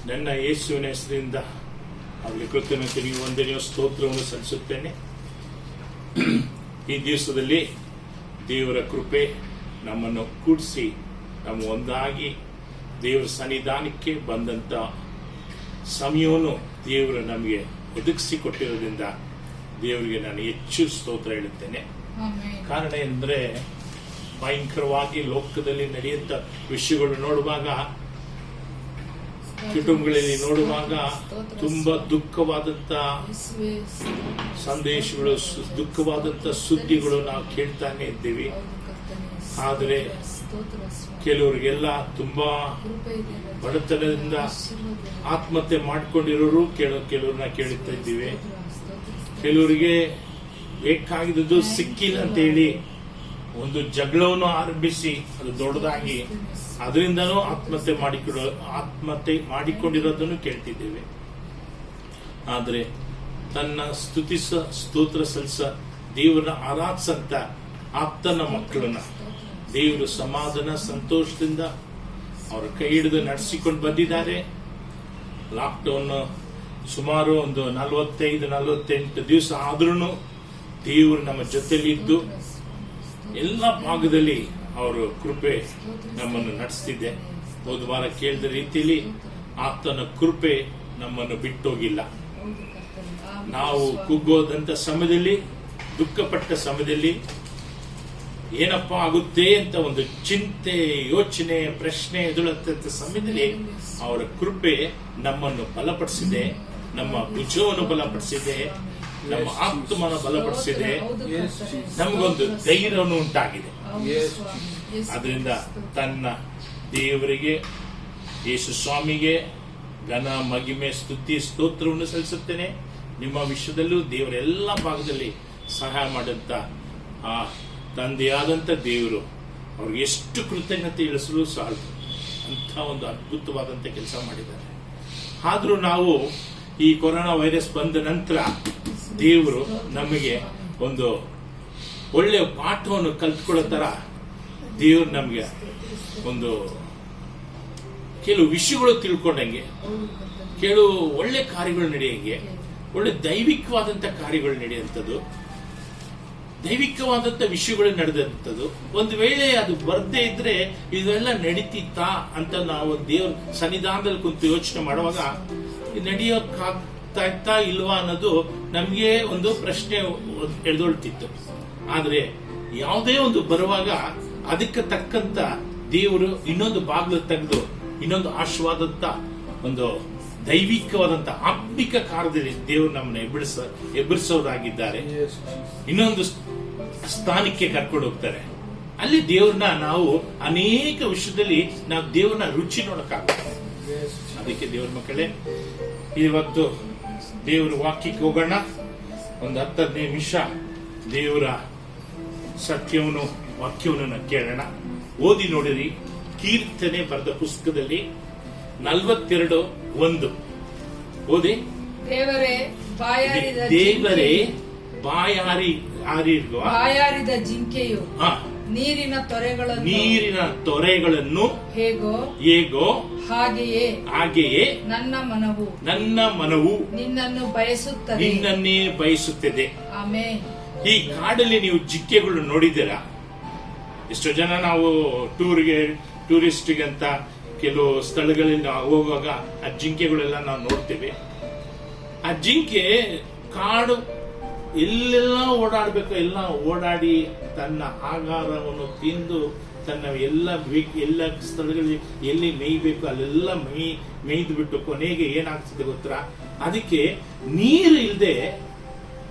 ನನ್ನ ಯೇಸುವಿನ ಹೆಸರಿಂದ ಅವರಿಗೆ ಕೃತಜ್ಞತೆಯೂ ವಂದನೆಯೂ ಸ್ತೋತ್ರವನ್ನು ಸಲ್ಲಿಸುತ್ತೇನೆ. ಈ ದಿವಸದಲ್ಲಿ ದೇವರ ಕೃಪೆ ನಮ್ಮನ್ನು ಕೂಡಿಸಿ ನಮ್ಮ ಒಂದಾಗಿ ದೇವರ ಸನ್ನಿಧಾನಕ್ಕೆ ಬಂದಂಥ ಸಮಯವನ್ನು ದೇವರು ನಮಗೆ ಒದಗಿಸಿಕೊಟ್ಟಿರೋದ್ರಿಂದ ದೇವರಿಗೆ ನಾನು ಹೆಚ್ಚು ಸ್ತೋತ್ರ ಹೇಳುತ್ತೇನೆ. ಕಾರಣ ಎಂದರೆ ಭಯಂಕರವಾಗಿ ಲೋಕದಲ್ಲಿ ನಡೆಯುವಂಥ ವಿಷಯಗಳು ನೋಡುವಾಗ, ಕುಟುಂಬಗಳಲ್ಲಿ ನೋಡುವಾಗ ತುಂಬಾ ದುಃಖವಾದಂತ ಸಂದೇಶಗಳು, ದುಃಖವಾದಂತ ಸುದ್ದಿಗಳು ನಾವು ಕೇಳ್ತಾನೆ ಇದ್ದೀವಿ. ಆದರೆ ಕೆಲವರಿಗೆಲ್ಲ ತುಂಬಾ ಬಡತನದಿಂದ ಆತ್ಮಹತ್ಯೆ ಮಾಡ್ಕೊಂಡಿರೋರು ಕೆಲವ್ರನ್ನ ಕೇಳುತ್ತಾ ಇದ್ದೀವಿ. ಕೆಲವರಿಗೆ ಬೇಕಾಗಿದ್ದು ಸಿಕ್ಕಿಲ್ಲ ಅಂತ ಹೇಳಿ ಒಂದು ಜಗಳವನ್ನು ಆರಂಭಿಸಿ ಅದು ದೊಡ್ಡದಾಗಿ ಅದರಿಂದನೂ ಆತ್ಮಹತ್ಯೆ ಮಾಡಿಕೊಂಡಿರೋದನ್ನು ಕೇಳ್ತಿದ್ದೇವೆ. ಆದರೆ ತನ್ನ ಸ್ತೋತ್ರ ಸಲ್ಲಿಸ ದೇವರನ್ನ ಆರಾಧಿಸಂತ ಆಪ್ತನ ಮಕ್ಕಳನ್ನ ದೇವರು ಸಮಾಧಾನ ಸಂತೋಷದಿಂದ ಅವರ ಕೈ ಹಿಡಿದು ನಡೆಸಿಕೊಂಡು ಬಂದಿದ್ದಾರೆ. ಲಾಕ್ಡೌನ್ ಸುಮಾರು ಒಂದು 45-48 ದಿವಸ ಆದ್ರೂ ದೇವರು ನಮ್ಮ ಜೊತೆಲಿ ಇದ್ದು ಎಲ್ಲ ಭಾಗದಲ್ಲಿ ಅವರ ಕೃಪೆ ನಮ್ಮನ್ನು ನಡೆಸ್ತಿದೆ. ಹೋದ ವಾರ ಕೇಳಿದ ರೀತಿಯಲ್ಲಿ ಆತನ ಕೃಪೆ ನಮ್ಮನ್ನು ಬಿಟ್ಟೋಗಿಲ್ಲ. ನಾವು ಕುಗ್ಗೋದಂತ ಸಮಯದಲ್ಲಿ, ದುಃಖಪಟ್ಟ ಸಮಯದಲ್ಲಿ, ಏನಪ್ಪ ಆಗುತ್ತೆ ಅಂತ ಒಂದು ಚಿಂತೆ, ಯೋಚನೆ, ಪ್ರಶ್ನೆ ಎದುರುತ್ತ ಸಮಯದಲ್ಲಿ ಅವರ ಕೃಪೆ ನಮ್ಮನ್ನು ಬಲಪಡಿಸಿದೆ, ನಮ್ಮ ಭುಜವನ್ನು ಬಲಪಡಿಸಿದೆ, ನಮ್ಮ ಆತ್ಮನ ಬಲಪಡಿಸಿದೆ, ನಮಗೊಂದು ಧೈರ್ಯವನ್ನು ಉಂಟಾಗಿದೆ. ಅದರಿಂದ ತನ್ನ ದೇವರಿಗೆ, ಯೇಸು ಸ್ವಾಮಿಗೆ ಘನ ಮಹಿಮೆ ಸ್ತುತಿ ಸ್ತೋತ್ರವನ್ನು ಸಲ್ಲಿಸುತ್ತೇನೆ. ನಿಮ್ಮ ವಿಷಯದಲ್ಲೂ ದೇವರ ಎಲ್ಲ ಭಾಗದಲ್ಲಿ ಸಹಾಯ ಮಾಡಂತ ಆ ತಂದೆಯಾದಂಥ ದೇವರು ಅವ್ರಿಗೆ ಎಷ್ಟು ಕೃತಜ್ಞತೆ ಇಳಿಸಲು ಸಾಲದು ಅಂತ ಒಂದು ಅದ್ಭುತವಾದಂಥ ಕೆಲಸ ಮಾಡಿದ್ದಾರೆ. ಆದರೂ ನಾವು ಈ ಕೊರೋನಾ ವೈರಸ್ ಬಂದ ನಂತರ ದೇವರು ನಮಗೆ ಒಂದು ಒಳ್ಳೆಯ ಪಾಠವನ್ನು ಕಲ್ತ್ಕೊಳ್ಳೋ ತರ ದೇವರು ನಮಗೆ ಒಂದು ಕೆಲವು ವಿಷಯಗಳು ತಿಳ್ಕೊಂಡಂಗೆ, ಕೆಲವು ಒಳ್ಳೆ ಕಾರ್ಯಗಳು ನಡೆಯಂಗೆ, ಒಳ್ಳೆ ದೈವಿಕವಾದಂಥ ಕಾರ್ಯಗಳು ನಡೆಯುವಂಥದ್ದು, ದೈವಿಕವಾದಂಥ ವಿಷಯಗಳು ನಡೆದಂಥದ್ದು. ಒಂದು ವೇಳೆ ಅದು ಬರದೇ ಇದ್ರೆ ಇದೆಲ್ಲ ನಡೀತಿತ್ತಾ ಅಂತ ನಾವು ದೇವ್ರ ಸನ್ನಿಧಾನದಲ್ಲಿ ಕುಂತು ಯೋಚನೆ ಮಾಡುವಾಗ ನಡೆಯೋಕ್ಕಾಗ್ತಾ ಇಲ್ವಾ ಅನ್ನೋದು ನಮಗೆ ಒಂದು ಪ್ರಶ್ನೆ ಎಳೆದೊಳ್ತಿತ್ತು. ಆದ್ರೆ ಯಾವುದೇ ಒಂದು ಬರುವಾಗ ಅದಕ್ಕೆ ತಕ್ಕಂತ ದೇವರು ಇನ್ನೊಂದು ಬಾಗಿಲು ತೆಗೆದು ಇನ್ನೊಂದು ಆಶೀರ್ವಾದಂತ ಒಂದು ದೈವಿಕವಾದಂತ ಆತ್ಮಿಕ ಕಾರ್ಯದಲ್ಲಿ ದೇವರು ನಮ್ಮನ್ನ ಎಬ್ಬರಿಸೋರಾಗಿದ್ದಾರೆ. ಇನ್ನೊಂದು ಸ್ಥಾನಕ್ಕೆ ಕರ್ಕೊಂಡು ಹೋಗ್ತಾರೆ. ಅಲ್ಲಿ ದೇವ್ರನ್ನ ನಾವು ಅನೇಕ ವಿಷಯದಲ್ಲಿ ನಾವು ದೇವ್ರನ್ನ ರುಚಿ ನೋಡಕ್ಕಾಗುತ್ತೆ. ಅದಕ್ಕೆ ದೇವ್ರ ಮಕ್ಕಳೇ, ಇವತ್ತು ದೇವರ ವಾಕ್ಯಕ್ಕೆ ಹೋಗೋಣ. ಒಂದು 10-15 ನಿಮಿಷ ದೇವರ ಸತ್ಯವನ್ನು ವಾಕ್ಯವನ್ನು ಕೇಳೋಣ. ಓದಿ ನೋಡಿರಿ. ಕೀರ್ತನೆ ಬರೆದ ಪುಸ್ತಕದಲ್ಲಿ 42:1 ಓದಿ. ದೇವರೇ ಬಾಯಾರಿದ ಜಿಂಕೆಯು ನೀರಿನ ತೊರೆಗಳನ್ನು ಹೇಗೋ ಹಾಗೆಯೇ ನನ್ನ ಮನವು ನಿನ್ನನ್ನೇ ಬಯಸುತ್ತದೆ. ಆಮೆನ್. ಈ ಕಾಡಲ್ಲಿ ನೀವು ಜಿಂಕೆಗಳು ನೋಡಿದ್ದೀರಾ? ಎಷ್ಟೋ ಜನ ನಾವು ಟೂರಿಸ್ಟ್ಗೆ ಅಂತ ಕೆಲವು ಸ್ಥಳಗಳಲ್ಲಿ ನಾವು ಹೋಗುವಾಗ ಆ ಜಿಂಕೆಗಳೆಲ್ಲ ನಾವು ನೋಡ್ತೇವೆ. ಆ ಜಿಂಕೆ ಕಾಡು ಎಲ್ಲೆಲ್ಲ ಓಡಾಡಬೇಕು, ಎಲ್ಲ ಓಡಾಡಿ ತನ್ನ ಆಹಾರವನ್ನು ತಿಂದು ತನ್ನ ಎಲ್ಲ ಸ್ಥಳಗಳಲ್ಲಿ ಎಲ್ಲಿ ಮೇಯ್ಬೇಕು ಅಲ್ಲೆಲ್ಲ ಮೇಯ್ದು ಬಿಟ್ಟು ಕೊನೆಗೆ ಏನಾಗ್ತದೆ ಗೊತ್ತಾ? ಅದಕ್ಕೆ ನೀರು ಇಲ್ಲದೆ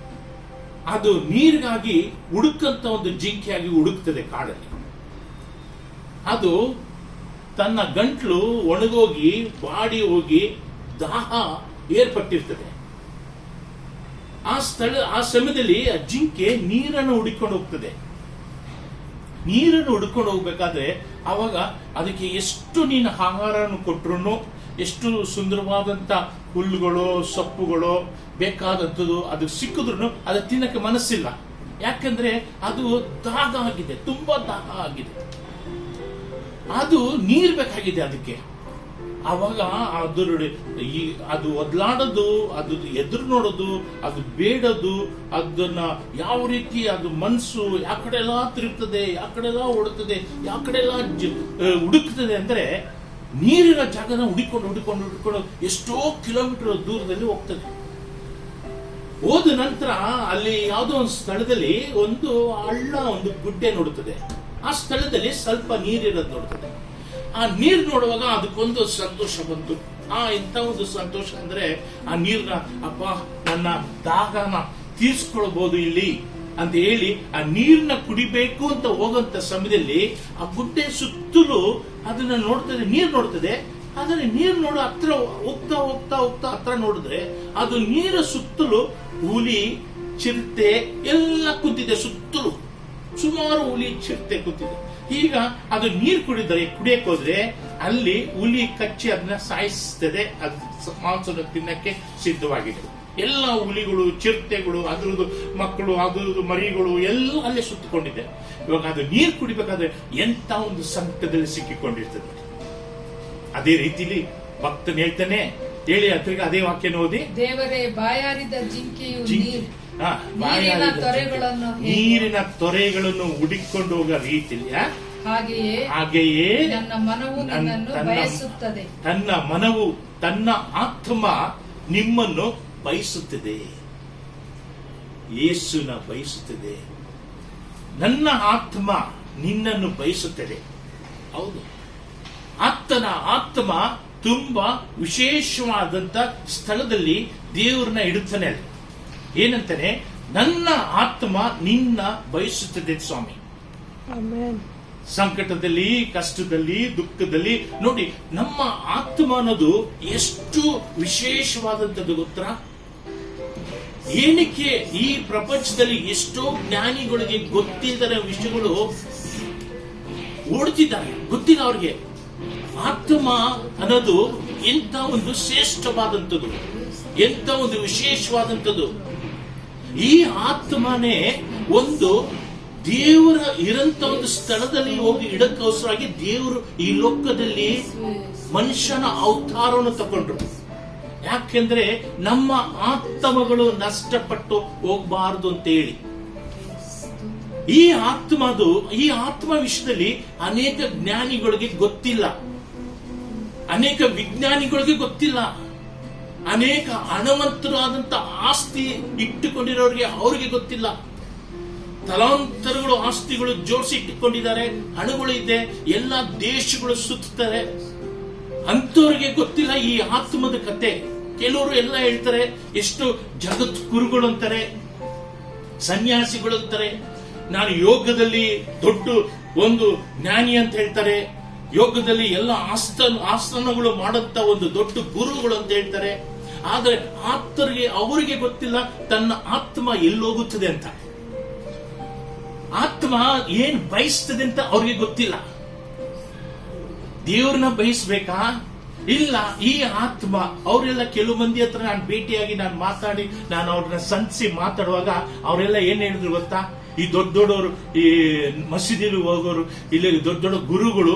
ಅದು ನೀರಿಗಾಗಿ ಹುಡುಕಂತ ಒಂದು ಜಿಂಕೆಯಾಗಿ ಹುಡುಕ್ತದೆ ಕಾಡಲ್ಲಿ. ಅದು ತನ್ನ ಗಂಟ್ಲು ಒಣಗೋಗಿ ಬಾಡಿ ಹೋಗಿ ದಾಹ ಏರ್ಪಟ್ಟಿರ್ತದೆ. ಆ ಸಮಯದಲ್ಲಿ ಆ ಜಿಂಕೆ ನೀರನ್ನು ಹುಡುಕೊಂಡು ಹೋಗ್ತದೆ. ನೀರನ್ನು ಹುಡುಕೊಂಡು ಹೋಗ್ಬೇಕಾದ್ರೆ ಅವಾಗ ಅದಕ್ಕೆ ಎಷ್ಟು ನೀನು ಆಹಾರವನ್ನು ಕೊಟ್ಟರು, ಎಷ್ಟು ಸುಂದರವಾದಂತ ಹುಲ್ಲುಗಳು, ಸೊಪ್ಪುಗಳು ಬೇಕಾದಂಥದ್ದು ಅದು ಸಿಕ್ಕಿದ್ರು ಅದು ತಿನ್ನಕ್ಕೆ ಮನಸ್ಸಿಲ್ಲ. ಯಾಕಂದ್ರೆ ಅದು ದಾಹ ಆಗಿದೆ, ತುಂಬಾ ದಾಹ ಆಗಿದೆ. ಅದು ನೀರು ಬೇಕಾಗಿದೆ ಅದಕ್ಕೆ. ಆವಾಗ ಅದು ಒದ್ಲಾಡೋದು, ಅದು ಎದುರು ನೋಡೋದು, ಅದು ಬೇಡೋದು, ಅದನ್ನ ಯಾವ ರೀತಿ ಅದು ಮನಸ್ಸು ಯಾವ ಕಡೆ ಎಲ್ಲ ತಿರುಗ್ತದೆ, ಯಾವ ಕಡೆ ಎಲ್ಲ ಓಡುತ್ತದೆ, ಯಾವ ಕಡೆ ಎಲ್ಲ ಹುಡುಕ್ತದೆ ಅಂದ್ರೆ ನೀರಿನ ಜಾಗನ ಹುಡುಕೊಂಡು ಎಷ್ಟೋ ಕಿಲೋಮೀಟರ್ ದೂರದಲ್ಲಿ ಹೋಗ್ತದೆ. ಹೋದ ನಂತರ ಅಲ್ಲಿ ಯಾವುದೋ ಒಂದು ಸ್ಥಳದಲ್ಲಿ ಒಂದು ಹಳ್ಳ, ಒಂದು ಗುಡ್ಡೆ ನೋಡುತ್ತದೆ. ಆ ಸ್ಥಳದಲ್ಲಿ ಸ್ವಲ್ಪ ನೀರಿರೋದು ನೋಡ್ತದೆ. ಆ ನೀರು ನೋಡುವಾಗ ಅದಕ್ಕೊಂದು ಸಂತೋಷ ಬಂತು. ಎಂತ ಒಂದು ಸಂತೋಷ ಅಂದ್ರೆ ಆ ನೀರ್ನ, ಅಪ್ಪ ನನ್ನ ದಾಹನ ತೀರ್ಸ್ಕೊಳ್ಬಹುದು ಇಲ್ಲಿ ಅಂತ ಹೇಳಿ ಆ ನೀರ್ನ ಕುಡಿಬೇಕು ಅಂತ ಹೋಗಂತ ಸಮಯದಲ್ಲಿ ಆ ಗುಡ್ಡೆ ಸುತ್ತಲೂ ಅದನ್ನ ನೋಡ್ತದೆ, ನೀರು ನೋಡ್ತದೆ. ಆದರೆ ನೀರು ನೋಡೋ ಹತ್ರ ಹೋಗ್ತಾ ಹತ್ರ ನೋಡಿದ್ರೆ ಅದು ನೀರ ಸುತ್ತಲೂ ಹುಲಿ, ಚಿರತೆ ಎಲ್ಲ ಕೂತಿದೆ. ಸುತ್ತಲೂ ಸುಮಾರು ಹುಲಿ, ಚಿರತೆ ಕೂತಿದೆ. ಈಗ ಅದು ನೀರು ಕುಡಿಯಕ್ಕೆ ಹೋದ್ರೆ ಅಲ್ಲಿ ಹುಲಿ ಕಚ್ಚಿ ಅದನ್ನ ಸಾಯಿಸ್ತದೆ. ಅದು ಮಾಂಸದ ತಿನ್ನಕ್ಕೆ ಸಿದ್ಧವಾಗಿದೆ. ಎಲ್ಲ ಹುಲಿಗಳು, ಚಿರತೆಗಳು, ಅದ್ರದ್ದು ಮಕ್ಕಳು, ಅದ್ರದ್ದು ಮರಿಗಳು ಎಲ್ಲ ಅಲ್ಲೇ ಸುತ್ತಕೊಂಡಿದೆ. ಇವಾಗ ಅದು ನೀರು ಕುಡಿಬೇಕಾದ್ರೆ ಎಂತ ಒಂದು ಸಂಕಟದಲ್ಲಿ ಸಿಕ್ಕಿಕೊಂಡಿರ್ತದೆ. ಅದೇ ರೀತಿಲಿ ಭಕ್ತನ್ ಹೇಳ್ತಾನೆ, ಹೇಳಿ ಹತ್ರಿಗೆ ಅದೇ ವಾಕ್ಯನ ಓದಿ. ದೇವರೇ, ಬಾಯಾರಿದ ಜಿಂಕೆಯು ನೀರಿನ ತೊರೆಗಳನ್ನು ಹುಡುಕೊಂಡು ಹೋಗೋ ರೀತಿಲಿ ಹಾಗೆಯೇ ನನ್ನ ಮನವು ನಿನ್ನನ್ನು ಬಯಸುತ್ತದೆ. ತನ್ನ ಮನವು, ತನ್ನ ಆತ್ಮ ನಿಮ್ಮನ್ನು ಬಯಸುತ್ತದೆ. ಯೇಸುನ ಬಯಸುತ್ತದೆ. ನನ್ನ ಆತ್ಮ ನಿನ್ನನ್ನು ಬಯಸುತ್ತದೆ. ಹೌದು, ಆತನ ಆತ್ಮ ತುಂಬಾ ವಿಶೇಷವಾದಂತ ಸ್ಥಳದಲ್ಲಿ ದೇವರನ್ನ ಇಡುತ್ತಾನೆ. ಏನಂತಾನೆ? ನನ್ನ ಆತ್ಮ ನಿನ್ನ ಬಯಸುತ್ತದೆ ಸ್ವಾಮಿ. ಸಂಕಟದಲ್ಲಿ, ಕಷ್ಟದಲ್ಲಿ, ದುಃಖದಲ್ಲಿ ನೋಡಿ, ನಮ್ಮ ಆತ್ಮ ಅನ್ನೋದು ಎಷ್ಟು ವಿಶೇಷವಾದಂಥದ್ದು ಗೊತ್ತಾ? ಏನಕ್ಕೆ ಈ ಪ್ರಪಂಚದಲ್ಲಿ ಎಷ್ಟೋ ಜ್ಞಾನಿಗಳಿಗೆ ಗೊತ್ತಿಲ್ಲದ ವಿಷಯಗಳು ಓಡ್ತಿದ್ದಾರೆ, ಗೊತ್ತಿಲ್ಲ ಅವ್ರಿಗೆ. ಆತ್ಮ ಅನ್ನೋದು ಎಂತ ಒಂದು ಶ್ರೇಷ್ಠವಾದಂಥದ್ದು, ಎಂತ ಒಂದು ವಿಶೇಷವಾದಂಥದ್ದು. ಈ ಆತ್ಮನೇ ಒಂದು ದೇವರ ಇರಂತ ಒಂದು ಸ್ಥಳದಲ್ಲಿ ಹೋಗಿ ಇಡಕ್ಕೋಸ್ಕರವಾಗಿ ದೇವರು ಈ ಲೋಕದಲ್ಲಿ ಮನುಷ್ಯನ ಅವತಾರವನ್ನು ತಗೊಂಡ್ರು. ಯಾಕೆಂದ್ರೆ ನಮ್ಮ ಆತ್ಮಗಳು ನಷ್ಟಪಟ್ಟು ಹೋಗಬಾರದು ಅಂತ ಹೇಳಿ. ಈ ಆತ್ಮ ವಿಷಯದಲ್ಲಿ ಅನೇಕ ಜ್ಞಾನಿಗಳಿಗೆ ಗೊತ್ತಿಲ್ಲ, ಅನೇಕ ವಿಜ್ಞಾನಿಗಳಿಗೆ ಗೊತ್ತಿಲ್ಲ, ಅನೇಕ ಹಣವಂತರಾದಂತ ಆಸ್ತಿ ಇಟ್ಟುಕೊಂಡಿರೋರಿಗೆ ಅವ್ರಿಗೆ ಗೊತ್ತಿಲ್ಲ. ತಲಾಂತರಗಳು ಆಸ್ತಿಗಳು ಜೋಡಿಸಿ ಇಟ್ಟುಕೊಂಡಿದ್ದಾರೆ, ಹಣಗಳು ಇದೆ, ಎಲ್ಲ ದೇಶಗಳು ಸುತ್ತಾರೆ. ಅಂತವ್ರಿಗೆ ಗೊತ್ತಿಲ್ಲ ಈ ಆತ್ಮದ ಕತೆ. ಕೆಲವರು ಎಲ್ಲ ಹೇಳ್ತಾರೆ, ಎಷ್ಟು ಜಗದ್ಗುರುಗಳು ಅಂತಾರೆ, ಸನ್ಯಾಸಿಗಳು ಅಂತಾರೆ, ನಾನು ಯೋಗದಲ್ಲಿ ದೊಡ್ಡ ಒಂದು ಜ್ಞಾನಿ ಅಂತ ಹೇಳ್ತಾರೆ, ಯೋಗದಲ್ಲಿ ಎಲ್ಲ ಆಸನಗಳು ಮಾಡಂತ ಒಂದು ದೊಡ್ಡ ಗುರುಗಳು ಅಂತ ಹೇಳ್ತಾರೆ. ಆದ್ರೆ ಅವರಿಗೆ ಗೊತ್ತಿಲ್ಲ ತನ್ನ ಆತ್ಮ ಎಲ್ಲೋಗುತ್ತದೆ ಅಂತ, ಆತ್ಮ ಏನ್ ಬಯಸ್ತದೆ ಅಂತ ಅವ್ರಿಗೆ ಗೊತ್ತಿಲ್ಲ. ದೇವ್ರನ್ನ ಬಯಸ್ಬೇಕಾ? ಇಲ್ಲ. ಈ ಆತ್ಮ ಅವರೆಲ್ಲ ಕೆಲವು ಮಂದಿ ಹತ್ರ ನಾನು ಭೇಟಿಯಾಗಿ ನಾನು ಮಾತಾಡಿ ನಾನು ಅವ್ರನ್ನ ಸಂತಿಸಿ ಮಾತಾಡುವಾಗ ಅವರೆಲ್ಲ ಏನ್ ಹೇಳಿದ್ರು ಗೊತ್ತಾ? ಈ ದೊಡ್ಡವರು, ಈ ಮಸೀದಿಲಿ ಹೋಗೋರು, ಇಲ್ಲಿ ದೊಡ್ಡ ಗುರುಗಳು,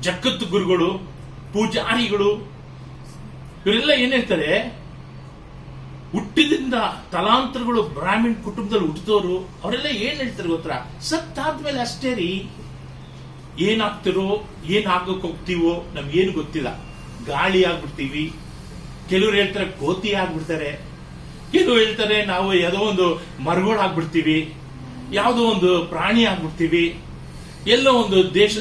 ಜಗತ್ತು ಗುರುಗಳು, ಪೂಜಾರಿಗಳು, ಇವರೆಲ್ಲ ಏನ್ ಹೇಳ್ತಾರೆ, ಹುಟ್ಟಿದಿಂದ ತಲಾಂತರಗಳು ಬ್ರಾಹ್ಮಣ ಕುಟುಂಬದಲ್ಲಿ ಹುಟ್ಟಿದವರು, ಅವರೆಲ್ಲ ಏನ್ ಹೇಳ್ತಾರೆ ಗೊತ್ತಾ? ಸತ್ತಾದ್ಮೇಲೆ ಅಷ್ಟೇ ರೀ, ಏನಾಗ್ತಿರೋ ಏನಾಗಕ್ ಹೋಗ್ತೀವೋ ನಮ್ಗೇನು ಗೊತ್ತಿಲ್ಲ. ಗಾಳಿ ಆಗ್ಬಿಡ್ತೀವಿ, ಕೆಲವರು ಹೇಳ್ತಾರೆ ಕೋತಿ ಆಗ್ಬಿಡ್ತಾರೆ, ಕೆಲವರು ಹೇಳ್ತಾರೆ ನಾವು ಯಾವುದೋ ಒಂದು ಮರಗಳಾಗ್ಬಿಡ್ತೀವಿ, ಯಾವುದೋ ಒಂದು ಪ್ರಾಣಿ ಆಗ್ಬಿಡ್ತೀವಿ, ಎಲ್ಲೋ ಒಂದು ದೇಶ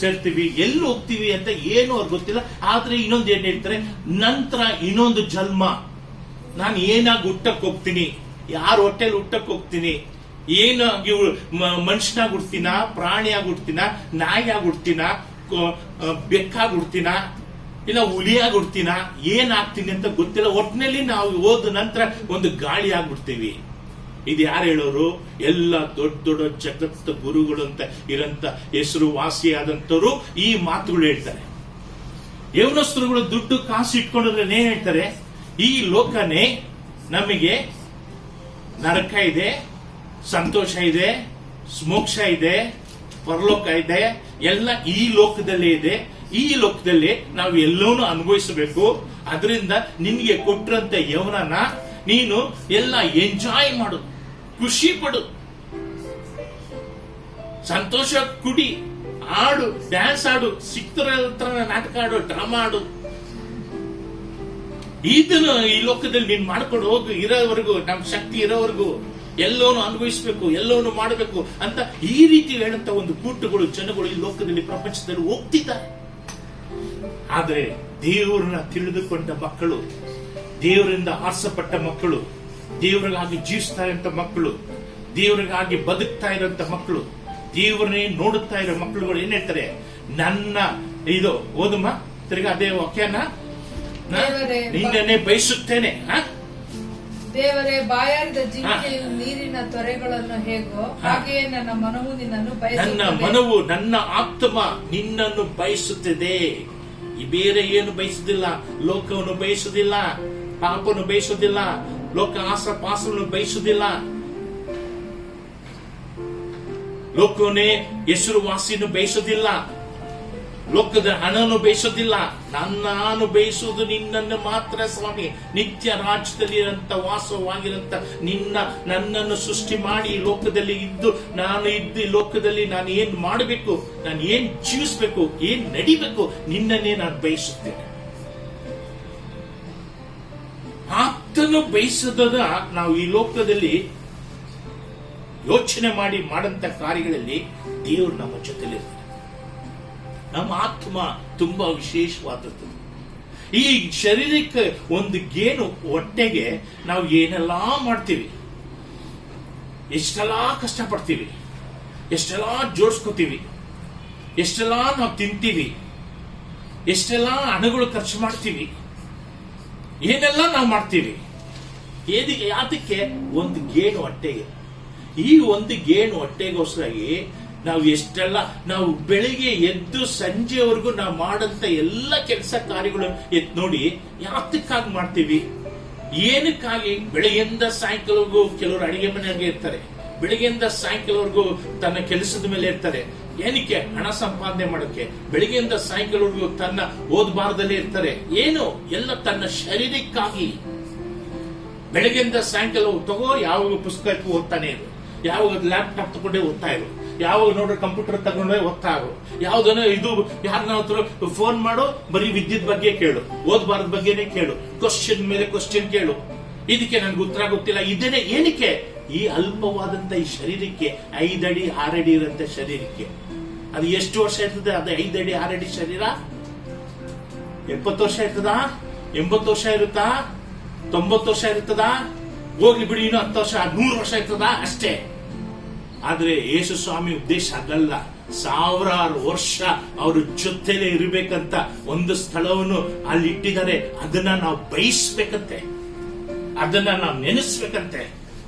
ಸೇರ್ತೀವಿ, ಎಲ್ಲಿ ಹೋಗ್ತೀವಿ ಅಂತ ಏನು ಅವ್ರಿಗೆ ಗೊತ್ತಿಲ್ಲ. ಆದ್ರೆ ಇನ್ನೊಂದು ಏನ್ ಹೇಳ್ತಾರೆ, ನಂತರ ಇನ್ನೊಂದು ಜನ್ಮ, ನಾನು ಏನಾಗಿ ಹುಟ್ಟಕ್ ಹೋಗ್ತೀನಿ, ಯಾರ ಹೊಟ್ಟೆಲಿ ಹುಟ್ಟಕ್ ಹೋಗ್ತೀನಿ, ಏನಾಗಿ ಮನುಷ್ಯನಾಗಿ ಹುಡ್ತೀನ, ಪ್ರಾಣಿಯಾಗಿ ಹುಡ್ತೀನ, ನಾಯಿಯಾಗಿ ಹುಡ್ತೀನ, ಬೆಕ್ಕಾಗಿ ಹುಡ್ತೀನ, ಇಲ್ಲ ಹುಲಿಯಾಗಿ ಹುಡ್ತೀನ, ಏನಾಗ್ತೀನಿ ಅಂತ ಗೊತ್ತಿಲ್ಲ. ಒಟ್ಟಿನಲ್ಲಿ ನಾವು ಹೋದ ನಂತರ ಒಂದು ಗಾಳಿ ಆಗ್ಬಿಡ್ತೀವಿ. ಇದು ಯಾರು ಹೇಳೋರು? ಎಲ್ಲ ದೊಡ್ಡ ದೊಡ್ಡ ಜಗತ್ತ ಗುರುಗಳು ಅಂತ ಇರಂತ ಹೆಸರು ವಾಸಿಯಾದಂತವರು ಈ ಮಾತುಗಳು ಹೇಳ್ತಾರೆ. ಯೌವನಸ್ಥರುಗಳು ದುಡ್ಡು ಕಾಸು ಇಟ್ಕೊಂಡ್ರೆ ಏನ್ ಹೇಳ್ತಾರೆ? ಈ ಲೋಕನೇ ನಮಗೆ ನರಕ ಇದೆ, ಸಂತೋಷ ಇದೆ, ಮೋಕ್ಷ ಇದೆ, ಪರಲೋಕ ಇದೆ, ಎಲ್ಲ ಈ ಲೋಕದಲ್ಲೇ ಇದೆ. ಈ ಲೋಕದಲ್ಲಿ ನಾವು ಎಲ್ಲವನ್ನೂ ಅನುಭವಿಸಬೇಕು. ಅದರಿಂದ ನಿನ್ಗೆ ಕೊಟ್ಟರಂತ ಯೌವನನ ನೀನು ಎಲ್ಲ ಎಂಜಾಯ್ ಮಾಡು, ಖುಷಿ ಪಡು, ಸಂತೋಷ ಕುಡಿ, ಆಡು, ಡ್ಯಾನ್ಸ್ ಆಡು, ಸಿಕ್ತರ ನಾಟಕ ಆಡು, ಡ್ರಾಮಾ ಆಡು. ಇದನ್ನು ಈ ಲೋಕದಲ್ಲಿ ನೀನ್ ಮಾಡ್ಕೊಂಡು ಹೋಗು. ಇರೋವರೆಗೂ, ನಮ್ ಶಕ್ತಿ ಇರೋವರೆಗೂ ಎಲ್ಲವನ್ನೂ ಅನುಭವಿಸಬೇಕು, ಎಲ್ಲವನ್ನೂ ಮಾಡಬೇಕು ಅಂತ ಈ ರೀತಿ ಹೇಳಂತ ಒಂದು ಕೂಟಗಳು, ಜನಗಳು ಈ ಲೋಕದಲ್ಲಿ, ಪ್ರಪಂಚದಲ್ಲಿ ಹೋಗ್ತಿದ್ದಾರೆ. ಆದ್ರೆ ದೇವರನ್ನ ತಿಳಿದುಕೊಂಡ ಮಕ್ಕಳು, ದೇವರಿಂದ ಆರಿಸಪಟ್ಟ ಮಕ್ಕಳು, ದೇವರಿಗಾಗಿ ಜೀವಿಸ್ತಾ ಇರೋಂಥ ಮಕ್ಕಳು, ದೇವರಿಗಾಗಿ ಬದುಕ್ತಾ ಇರೋಂಥ ಮಕ್ಕಳು, ದೇವರನ್ನೇ ನೋಡುತ್ತಾ ಇರೋ ಮಕ್ಕಳುಗಳು ಏನ್ ಹೇಳ್ತಾರೆ? ನನ್ನ ಇದು ಓದಮ್ಮ ತಿರ್ಗಾ ಅದೇ ವಾಕ್ಯನ, ನಿನ್ನನ್ನೇ ಬಯಸುತ್ತೇನೆ. ದೇವರೇ, ಬಾಯಾರಿದ ಜಿಂಕೆಯು ನೀರಿನ ತೊರೆಗಳನ್ನು ಹೇಗೋ ಹಾಗೆಯೇ ನನ್ನ ಮನವು ನಿನ್ನನ್ನು ನನ್ನ ಬಯಸುತ್ತದೆ. ಮನವು, ನನ್ನ ಆತ್ಮ ನಿನ್ನನ್ನು ಬಯಸುತ್ತದೆ. ಈ ಬೇರೆ ಏನು ಬಯಸುದಿಲ್ಲ, ಲೋಕವನ್ನು ಬಯಸುದಿಲ್ಲ, ಪಾಪವನ್ನು ಬಯಸುದಿಲ್ಲ, ಲೋಕ ಆಸಪಾಸವನ್ನು ಬಯಸುದಿಲ್ಲ, ಲೋಕವನ್ನೇ ಹೆಸರುವಾಸಿಯನ್ನು ಬಯಸುದಿಲ್ಲ, ಲೋಕದ ಹಣನು ಬಯಸೋದಿಲ್ಲ. ನಾನು ಬಯಸುವುದು ನಿನ್ನನ್ನು ಮಾತ್ರ ಸ್ವಾಮಿ. ನಿತ್ಯ ರಾಜ್ಯದಲ್ಲಿ ವಾಸವಾಗಿರಂತ ನನ್ನನ್ನು ಸೃಷ್ಟಿ ಮಾಡಿ ಲೋಕದಲ್ಲಿ ಇದ್ದು, ನಾನು ಇದ್ದು ಲೋಕದಲ್ಲಿ ನಾನು ಏನ್ ಮಾಡಬೇಕು, ನಾನು ಏನ್ ಜೀವಿಸಬೇಕು, ಏನ್ ನಡಿಬೇಕು, ನಿನ್ನನ್ನೇ ನಾನು ಬಯಸುತ್ತೇನೆ. ಆತನು ಬಯಸದ ನಾವು ಈ ಲೋಕದಲ್ಲಿ ಯೋಚನೆ ಮಾಡಿ ಮಾಡಂತ ಕಾರ್ಯಗಳಲ್ಲಿ ದೇವರು ನಮ್ಮ ಜೊತೆಲಿರ್ತಾರೆ. ನಮ್ಮ ಆತ್ಮ ತುಂಬಾ ವಿಶೇಷವಾದದ್ದು. ಈ ಶರೀರಕ್ಕೆ ಒಂದು ಗೇಣು ಹೊಟ್ಟೆಗೆ ನಾವು ಏನೆಲ್ಲಾ ಮಾಡ್ತೀವಿ, ಎಷ್ಟೆಲ್ಲಾ ಕಷ್ಟಪಡ್ತೀವಿ, ಎಷ್ಟೆಲ್ಲಾ ಜೋಡಿಸ್ಕೋತೀವಿ, ಎಷ್ಟೆಲ್ಲಾ ನಾವು ತಿಂತೀವಿ, ಎಷ್ಟೆಲ್ಲಾ ಹಣಗಳು ಖರ್ಚು ಮಾಡ್ತೀವಿ, ಏನೆಲ್ಲ ನಾವು ಮಾಡ್ತೀವಿ. ಯಾತಕ್ಕೆ? ಒಂದು ಗೇಣು ಹೊಟ್ಟೆಗೆ. ಈ ಒಂದು ಗೇಣು ಹೊಟ್ಟೆಗೋಸ್ಕರಾಗಿ ನಾವು ಎಷ್ಟೆಲ್ಲ, ನಾವು ಬೆಳಿಗ್ಗೆ ಎದ್ದು ಸಂಜೆವರೆಗೂ ನಾವು ಮಾಡಂತ ಎಲ್ಲ ಕೆಲಸ ಕಾರ್ಯಗಳು ನೋಡಿ ಯಾತಕ್ಕಾಗಿ ಮಾಡ್ತೀವಿ, ಏನಕ್ಕಾಗಿ? ಬೆಳಗ್ಗೆಯಿಂದ ಸಾಯಂಕಾಲವರೆಗೂ ಕೆಲವರು ಅಡಿಗೆ ಮನೆಯಾಗೆ ಇರ್ತಾರೆ, ಬೆಳಗ್ಗೆಯಿಂದ ಸಾಯಂಕಾಲವರೆಗೂ ತನ್ನ ಕೆಲಸದ ಮೇಲೆ ಇರ್ತಾರೆ. ಏನಕ್ಕೆ? ಹಣ ಸಂಪಾದನೆ ಮಾಡೋಕೆ. ಬೆಳಗ್ಗೆಯಿಂದ ಸಾಯಂಕಾಲವರೆಗೂ ತನ್ನ ಓದಬಾರದಲ್ಲೇ ಇರ್ತಾರೆ. ಏನು? ಎಲ್ಲ ತನ್ನ ಶರೀರಕ್ಕಾಗಿ. ಬೆಳಗ್ಗೆಯಿಂದ ಸಾಯಂಕಾಲ ತಗೋ, ಯಾವಾಗ ಪುಸ್ತಕ ಓದ್ತಾನೆ ಇರು, ಯಾವಾಗ ಲ್ಯಾಪ್ಟಾಪ್ ತಗೊಂಡೇ ಓದ್ತಾ ಇರು, ಯಾವಾಗ ನೋಡ್ರೆ ಕಂಪ್ಯೂಟರ್ ತಗೊಂಡ್ರೆ ಓದ್ತಾ ಇರು, ಯಾವ್ದನ್ನ ಇದು ಯಾರನ್ನ ಫೋನ್ ಮಾಡು, ಬರೀ ವಿದ್ಯುತ್ ಬಗ್ಗೆ ಕೇಳು, ಓದ್ಬಾರದ ಬಗ್ಗೆನೇ ಕೇಳು, ಕ್ವಶನ್ ಮೇಲೆ ಕ್ವಶನ್ ಕೇಳು. ಇದಕ್ಕೆ ನನ್ಗೆ ಉತ್ತರ ಗೊತ್ತಿಲ್ಲ. ಇದೇನೆ ಏನಕ್ಕೆ? ಈ ಅಲ್ಪವಾದಂತ ಈ ಶರೀರಕ್ಕೆ, 5 ಅಡಿ 6 ಅಡಿ ಇರಂತ ಶರೀರಕ್ಕೆ ಅದು ಎಷ್ಟು ವರ್ಷ ಇರ್ತದೆ? ಅದು 5 ಅಡಿ 6 ಅಡಿ ಶರೀರ 70 ವರ್ಷ ಇರ್ತದಾ? 80 ವರ್ಷ ಇರುತ್ತಾ? 90 ವರ್ಷ ಇರ್ತದಾ? ಹೋಗ್ಲಿ ಬಿಡಿ, ಇನ್ನು 10 ವರ್ಷ 100 ವರ್ಷ ಇರ್ತದಾ? ಅಷ್ಟೇ. ಆದ್ರೆ ಯೇಸು ಸ್ವಾಮಿ ಉದ್ದೇಶ ಅದಲ್ಲ. 1000 ವರ್ಷ ಅವ್ರ ಜೊತೆಲೇ ಇರಬೇಕಂತ ಒಂದು ಸ್ಥಳವನ್ನು ಅಲ್ಲಿ ಇಟ್ಟಿದ್ದಾರೆ. ಅದನ್ನ ನಾವು ಬಯಸ್ಬೇಕಂತೆ, ಅದನ್ನ ನಾವು ನೆನೆಸ್ಬೇಕಂತೆ.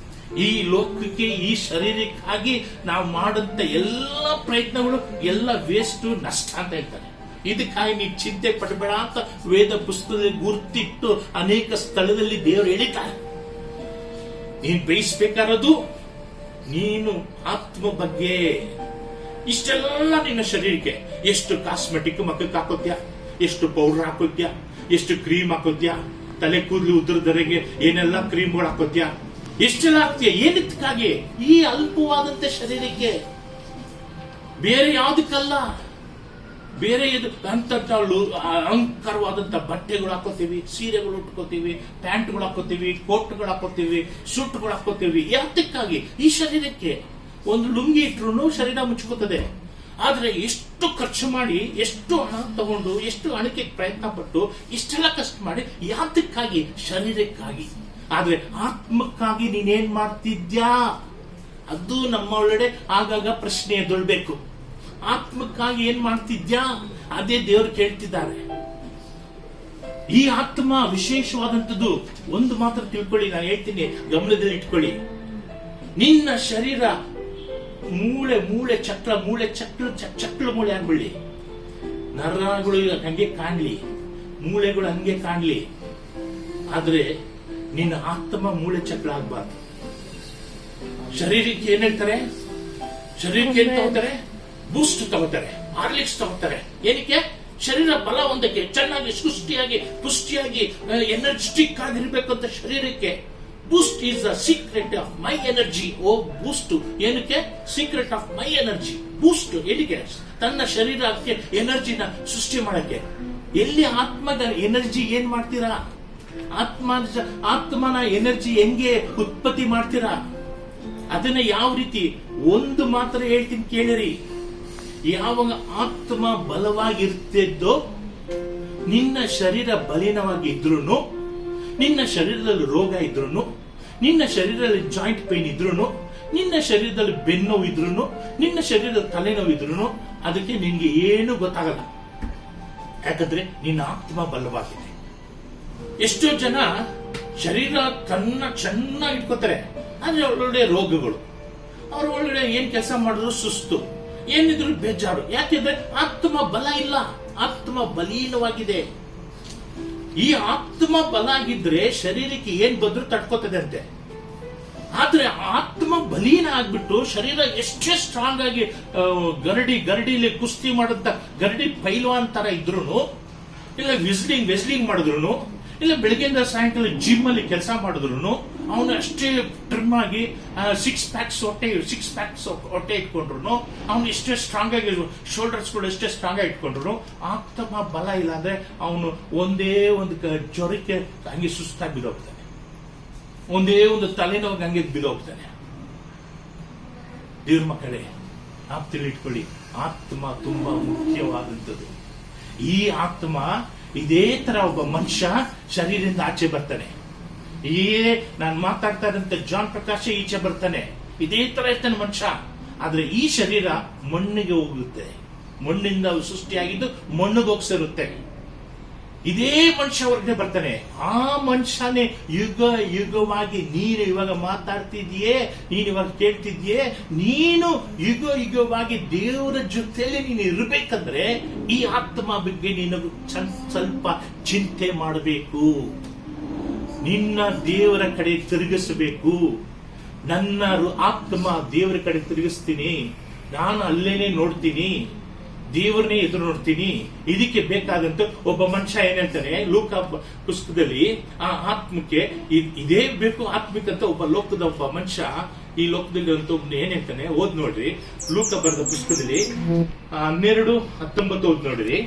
ಈ ಲೋಕಕ್ಕೆ, ಈ ಶರೀರಕ್ಕಾಗಿ ನಾವು ಮಾಡಂತ ಎಲ್ಲ ಪ್ರಯತ್ನಗಳು ಎಲ್ಲ ವೇಸ್ಟ್, ನಷ್ಟ ಅಂತ ಹೇಳ್ತಾರೆ. ಇದಕ್ಕಾಗಿ ನೀ ಚಿಂತೆ ಪಡಬೇಡ ಅಂತ ವೇದ ಪುಸ್ತಕದಲ್ಲಿ ಗುರ್ತಿಟ್ಟು ಅನೇಕ ಸ್ಥಳದಲ್ಲಿ ದೇವರು ಹೇಳಿದ್ದಾರೆ. ನೀನ್ ಬಯಸ್ಬೇಕಾರದು ನೀನು ಆತ್ಮ ಬಗ್ಗೆ. ಇಷ್ಟೆಲ್ಲ ನಿನ್ನ ಶರೀರಕ್ಕೆ ಎಷ್ಟು ಕಾಸ್ಮೆಟಿಕ್ ಮಕ್ಕಕ್ಕೆ ಹಾಕೋದ್ಯಾ, ಎಷ್ಟು ಪೌಡರ್ ಹಾಕೋದ್ಯಾ, ಎಷ್ಟು ಕ್ರೀಮ್ ಹಾಕೋದ್ಯಾ, ತಲೆ ಕೂದಲು ಉದ್ರದರೆಗೆ ಏನೆಲ್ಲ ಕ್ರೀಮ್ಗಳು ಹಾಕೋದ್ಯಾ, ಎಷ್ಟೆಲ್ಲ ಹಾಕ್ತೀಯ? ಏನಕ್ಕಾಗಿ? ಈ ಅಲ್ಪವಾದಂತ ಶರೀರಕ್ಕೆ, ಬೇರೆ ಯಾವುದಕ್ಕಲ್ಲ. ಬೇರೆ ಅಂತ ಅಲಂಕಾರವಾದಂತ ಬಟ್ಟೆಗಳು ಹಾಕೋತೀವಿ, ಸೀರೆಗಳು ಉಟ್ಕೋತೀವಿ, ಪ್ಯಾಂಟ್ಗಳು ಹಾಕೋತೀವಿ, ಕೋಟ್ಗಳು ಹಾಕೋತೀವಿ, ಸೂಟ್ಗಳು ಹಾಕೋತೀವಿ. ಯಾತಕ್ಕಾಗಿ? ಈ ಶರೀರಕ್ಕೆ. ಒಂದು ಲುಂಗಿ ಇಟ್ರು ಶರೀರ ಮುಚ್ಕೋತದೆ. ಆದ್ರೆ ಎಷ್ಟು ಖರ್ಚು ಮಾಡಿ, ಎಷ್ಟು ಹಣ ತಗೊಂಡು, ಎಷ್ಟು ಹಣಕ್ಕೆ ಪ್ರಯತ್ನ ಪಟ್ಟು, ಇಷ್ಟೆಲ್ಲ ಕಷ್ಟ ಮಾಡಿ, ಯಾತಕ್ಕಾಗಿ? ಶರೀರಕ್ಕಾಗಿ. ಆದ್ರೆ ಆತ್ಮಕ್ಕಾಗಿ ನೀನೇನ್ ಮಾಡ್ತಿದ್ಯಾ? ಅದು ನಮ್ಮ ಒಳಗಡೆ ಆಗಾಗ ಪ್ರಶ್ನೆ ಎದುಳ್ಬೇಕು. ಆತ್ಮಕ್ಕಾಗಿ ಏನ್ ಮಾಡ್ತಿದ್ಯಾ? ಅದೇ ದೇವರು ಕೇಳ್ತಿದ್ದಾರೆ. ಈ ಆತ್ಮ ವಿಶೇಷವಾದಂಥದ್ದು. ಒಂದು ಮಾತ್ರ ತಿಳ್ಕೊಳ್ಳಿ, ನಾನು ಹೇಳ್ತೀನಿ, ಗಮನದಲ್ಲಿ ಇಟ್ಕೊಳ್ಳಿ. ನಿನ್ನ ಶರೀರ ಮೂಳೆ ಚಕ್ರ ಮೂಳೆ ಆಗ್ಬಿಡ್ಲಿ, ನರಗಳು ಹಂಗೆ ಕಾಣ್ಲಿ, ಮೂಳೆಗಳು ಹಂಗೆ ಕಾಣ್ಲಿ, ಆದ್ರೆ ನಿನ್ನ ಆತ್ಮ ಮೂಳೆ ಚಕ್ರ ಆಗ್ಬಾರ್ದು. ಶರೀರಕ್ಕೆ ಏನ್ ಹೇಳ್ತಾರೆ? ಶರೀರಕ್ಕೆ ಏನ್ ತಗೋತಾರೆ? ಬೂಸ್ಟ್ ತಗೋತಾರೆ, ಹಾರ್ಲಿಕ್ಸ್ ತಗೋತಾರೆ. ಏನಕ್ಕೆ? ಶರೀರ ಬಲ ಹೊಂದಕ್ಕೆ, ಚೆನ್ನಾಗಿ ಸೃಷ್ಟಿಯಾಗಿ ಪುಷ್ಟಿಯಾಗಿ ಎನರ್ಜೆಟಿಕ್ ಆಗಿರ್ಬೇಕು ಅಂತ ಶರೀರಕ್ಕೆ. Boost is the secret of my energy. Oh boost ಏನಕ್ಕೆ? Secret of my energy. Boost ಏನಕ್ಕೆ? ತನ್ನ ಶರೀರಕ್ಕೆ ಎನರ್ಜಿನ ಸೃಷ್ಟಿ ಮಾಡಕ್ಕೆ. ಎಲ್ಲಿ ಆತ್ಮದ ಎನರ್ಜಿ ಏನ್ ಮಾಡ್ತೀರಾ? ಆತ್ಮನ ಎನರ್ಜಿ ಹೆಂಗೆ ಉತ್ಪತ್ತಿ ಮಾಡ್ತೀರಾ? ಅದನ್ನ ಯಾವ ರೀತಿ? ಒಂದು ಮಾತ್ರ ಹೇಳ್ತೀನಿ ಕೇಳಿರಿ. ಯಾವಾಗ ಆತ್ಮ ಬಲವಾಗಿರ್ತಿದ್ದೋ, ನಿನ್ನ ಶರೀರ ಬಲೀನವಾಗಿ ಇದ್ರೂ, ನಿನ್ನ ಶರೀರದಲ್ಲಿ ರೋಗ ಇದ್ರೂ, ನಿನ್ನ ಶರೀರದಲ್ಲಿ ಜಾಯಿಂಟ್ ಪೇನ್ ಇದ್ರೂ, ನಿನ್ನ ಶರೀರದಲ್ಲಿ ಬೆನ್ನೋವು ಇದ್ರೂ, ನಿನ್ನ ಶರೀರದಲ್ಲಿ ತಲೆನೋವು ಇದ್ರೂ ಅದಕ್ಕೆ ನಿನ್ಗೆ ಏನು ಗೊತ್ತಾಗಲ್ಲ. ಯಾಕಂದ್ರೆ ನಿನ್ನ ಆತ್ಮ ಬಲವಾಗಿದೆ. ಎಷ್ಟೋ ಜನ ಶರೀರ ಚೆನ್ನಾಗಿ ಇಟ್ಕೋತಾರೆ, ಆದ್ರೆ ಒಳ್ಳೊಳ್ಳೆ ರೋಗಗಳು. ಅವ್ರು ಒಳ್ಳೊಳ್ಳೆ ಏನ್ ಕೆಲಸ ಮಾಡಿದ್ರು ಸುಸ್ತು, ಏನಿದ್ರು ಬೇಜಾರು. ಯಾಕೆಂದ್ರೆ ಆತ್ಮ ಬಲ ಇಲ್ಲ, ಆತ್ಮ ಬಲೀನವಾಗಿದೆ. ಈ ಆತ್ಮ ಬಲ ಆಗಿದ್ರೆ ಶರೀರಕ್ಕೆ ಏನ್ ಬಂದ್ರು ತಡ್ಕೋತದೆ ಅಂತೆ. ಆದ್ರೆ ಆತ್ಮ ಬಲೀನ ಆಗ್ಬಿಟ್ಟು ಶರೀರ ಎಷ್ಟೇ ಸ್ಟ್ರಾಂಗ್ ಆಗಿ ಗರಡಿಲಿ ಕುಸ್ತಿ ಮಾಡಂತ ಗರಡಿ ಪೈಲ್ವಾನ್ ತರ ಇದ್ರು, ಇಲ್ಲ ವೆಸ್ಲಿಂಗ್ ಮಾಡಿದ್ರು, ಇಲ್ಲ ಬೆಳಗ್ಗೆಯಿಂದ ಸಾಯಂಕಾಲ ಜಿಮ್ ಅಲ್ಲಿ ಕೆಲಸ ಮಾಡಿದ್ರು, ಅವನು ಅಷ್ಟೇ ಟ್ರಿಮ್ ಆಗಿ 6 ಪ್ಯಾಕ್ಸ್ ಹೊಟ್ಟೆ ಇಟ್ಕೊಂಡ್ರು, ಅವನು ಎಷ್ಟೇ ಸ್ಟ್ರಾಂಗ್ ಆಗಿ ಶೋಲ್ಡರ್ಸ್ ಕೂಡ ಎಷ್ಟೇ ಸ್ಟ್ರಾಂಗ್ ಆಗಿ ಇಟ್ಕೊಂಡ್ರು, ಆತ್ಮ ಬಲ ಇಲ್ಲ ಅಂದ್ರೆ ಅವನು ಒಂದೇ ಒಂದು ಜ್ವರಕ್ಕೆ ಹಂಗೆ ಸುಸ್ತಾಗಿ ಬಿದ್ದೋಗ್ತಾನೆ, ಒಂದೇ ಒಂದು ತಲೆನೋವು ಹಂಗೆ ಬಿದ್ದೋಗ್ತಾನೆ. ದೇವ್ರ ಮಕ್ಕಳೇ, ಇಟ್ಕೊಳ್ಳಿ, ಆತ್ಮ ತುಂಬಾ ಮುಖ್ಯವಾದಂಥದ್ದು. ಈ ಆತ್ಮ ಇದೇ ತರ ಒಬ್ಬ ಮನುಷ್ಯ ಶರೀರದಿಂದ ಆಚೆ ಬರ್ತಾನೆ. ನಾನು ಮಾತಾಡ್ತಾ ಇದ್ದಂತ ಜಾನ್ ಪ್ರಕಾಶ್ ಈಚೆ ಬರ್ತಾನೆ, ಇದೇ ತರ ಇರ್ತಾನೆ ಮನುಷ್ಯ. ಆದ್ರೆ ಈ ಶರೀರ ಮಣ್ಣಿಗೆ ಹೋಗುತ್ತೆ, ಮಣ್ಣಿಂದ ಸೃಷ್ಟಿಯಾಗಿದ್ದು ಮಣ್ಣಿಗೆ ಹೋಗ್ಸಿರುತ್ತೆ. ಇದೇ ಮನುಷ್ಯ ಹೊರಗಡೆ ಬರ್ತಾನೆ. ಆ ಮನುಷ್ಯನೇ ಯುಗವಾಗಿ ನೀನು ಇವಾಗ ಮಾತಾಡ್ತಿದ್ಯೇ, ನೀನು ಇವಾಗ ಕೇಳ್ತಿದ್ಯೇ, ನೀನು ಯುಗವಾಗಿ ದೇವರ ಜೊತೆಯಲ್ಲಿ ನೀನು ಇರಬೇಕಂದ್ರೆ ಈ ಆತ್ಮ ಬಗ್ಗೆ ನೀನು ಸ್ವಲ್ಪ ಚಿಂತೆ ಮಾಡಬೇಕು. ನಿನ್ನ ದೇವರ ಕಡೆ ತಿರುಗಿಸಬೇಕು. ನನ್ನ ಆತ್ಮ ದೇವರ ಕಡೆ ತಿರುಗಿಸ್ತೀನಿ, ನಾನು ಅಲ್ಲೇನೆ ನೋಡ್ತೀನಿ, ದೇವರನ್ನೇ ಎದುರು ನೋಡ್ತೀನಿ. ಇದಕ್ಕೆ ಬೇಕಾದಂತ ಒಬ್ಬ ಮನುಷ್ಯ ಏನ್ ಹೇಳ್ತಾನೆ ಲೂಕ ಪುಸ್ತಕದಲ್ಲಿ, ಆ ಆತ್ಮಕ್ಕೆ ಇದೇ ಬೇಕು ಆತ್ಮಿಕಂತ ಒಬ್ಬ ಲೋಕದ ಒಬ್ಬ ಮನುಷ್ಯ ಈ ಲೋಕದಲ್ಲಿ ಅಂತ ಏನ್ ಹೇಳ್ತಾನೆ, ಓದ್ ನೋಡ್ರಿ. ಲೂಕ ಬರೆದ ಪುಸ್ತಕದಲ್ಲಿ 12:19 ಓದ್ ನೋಡ್ರಿ.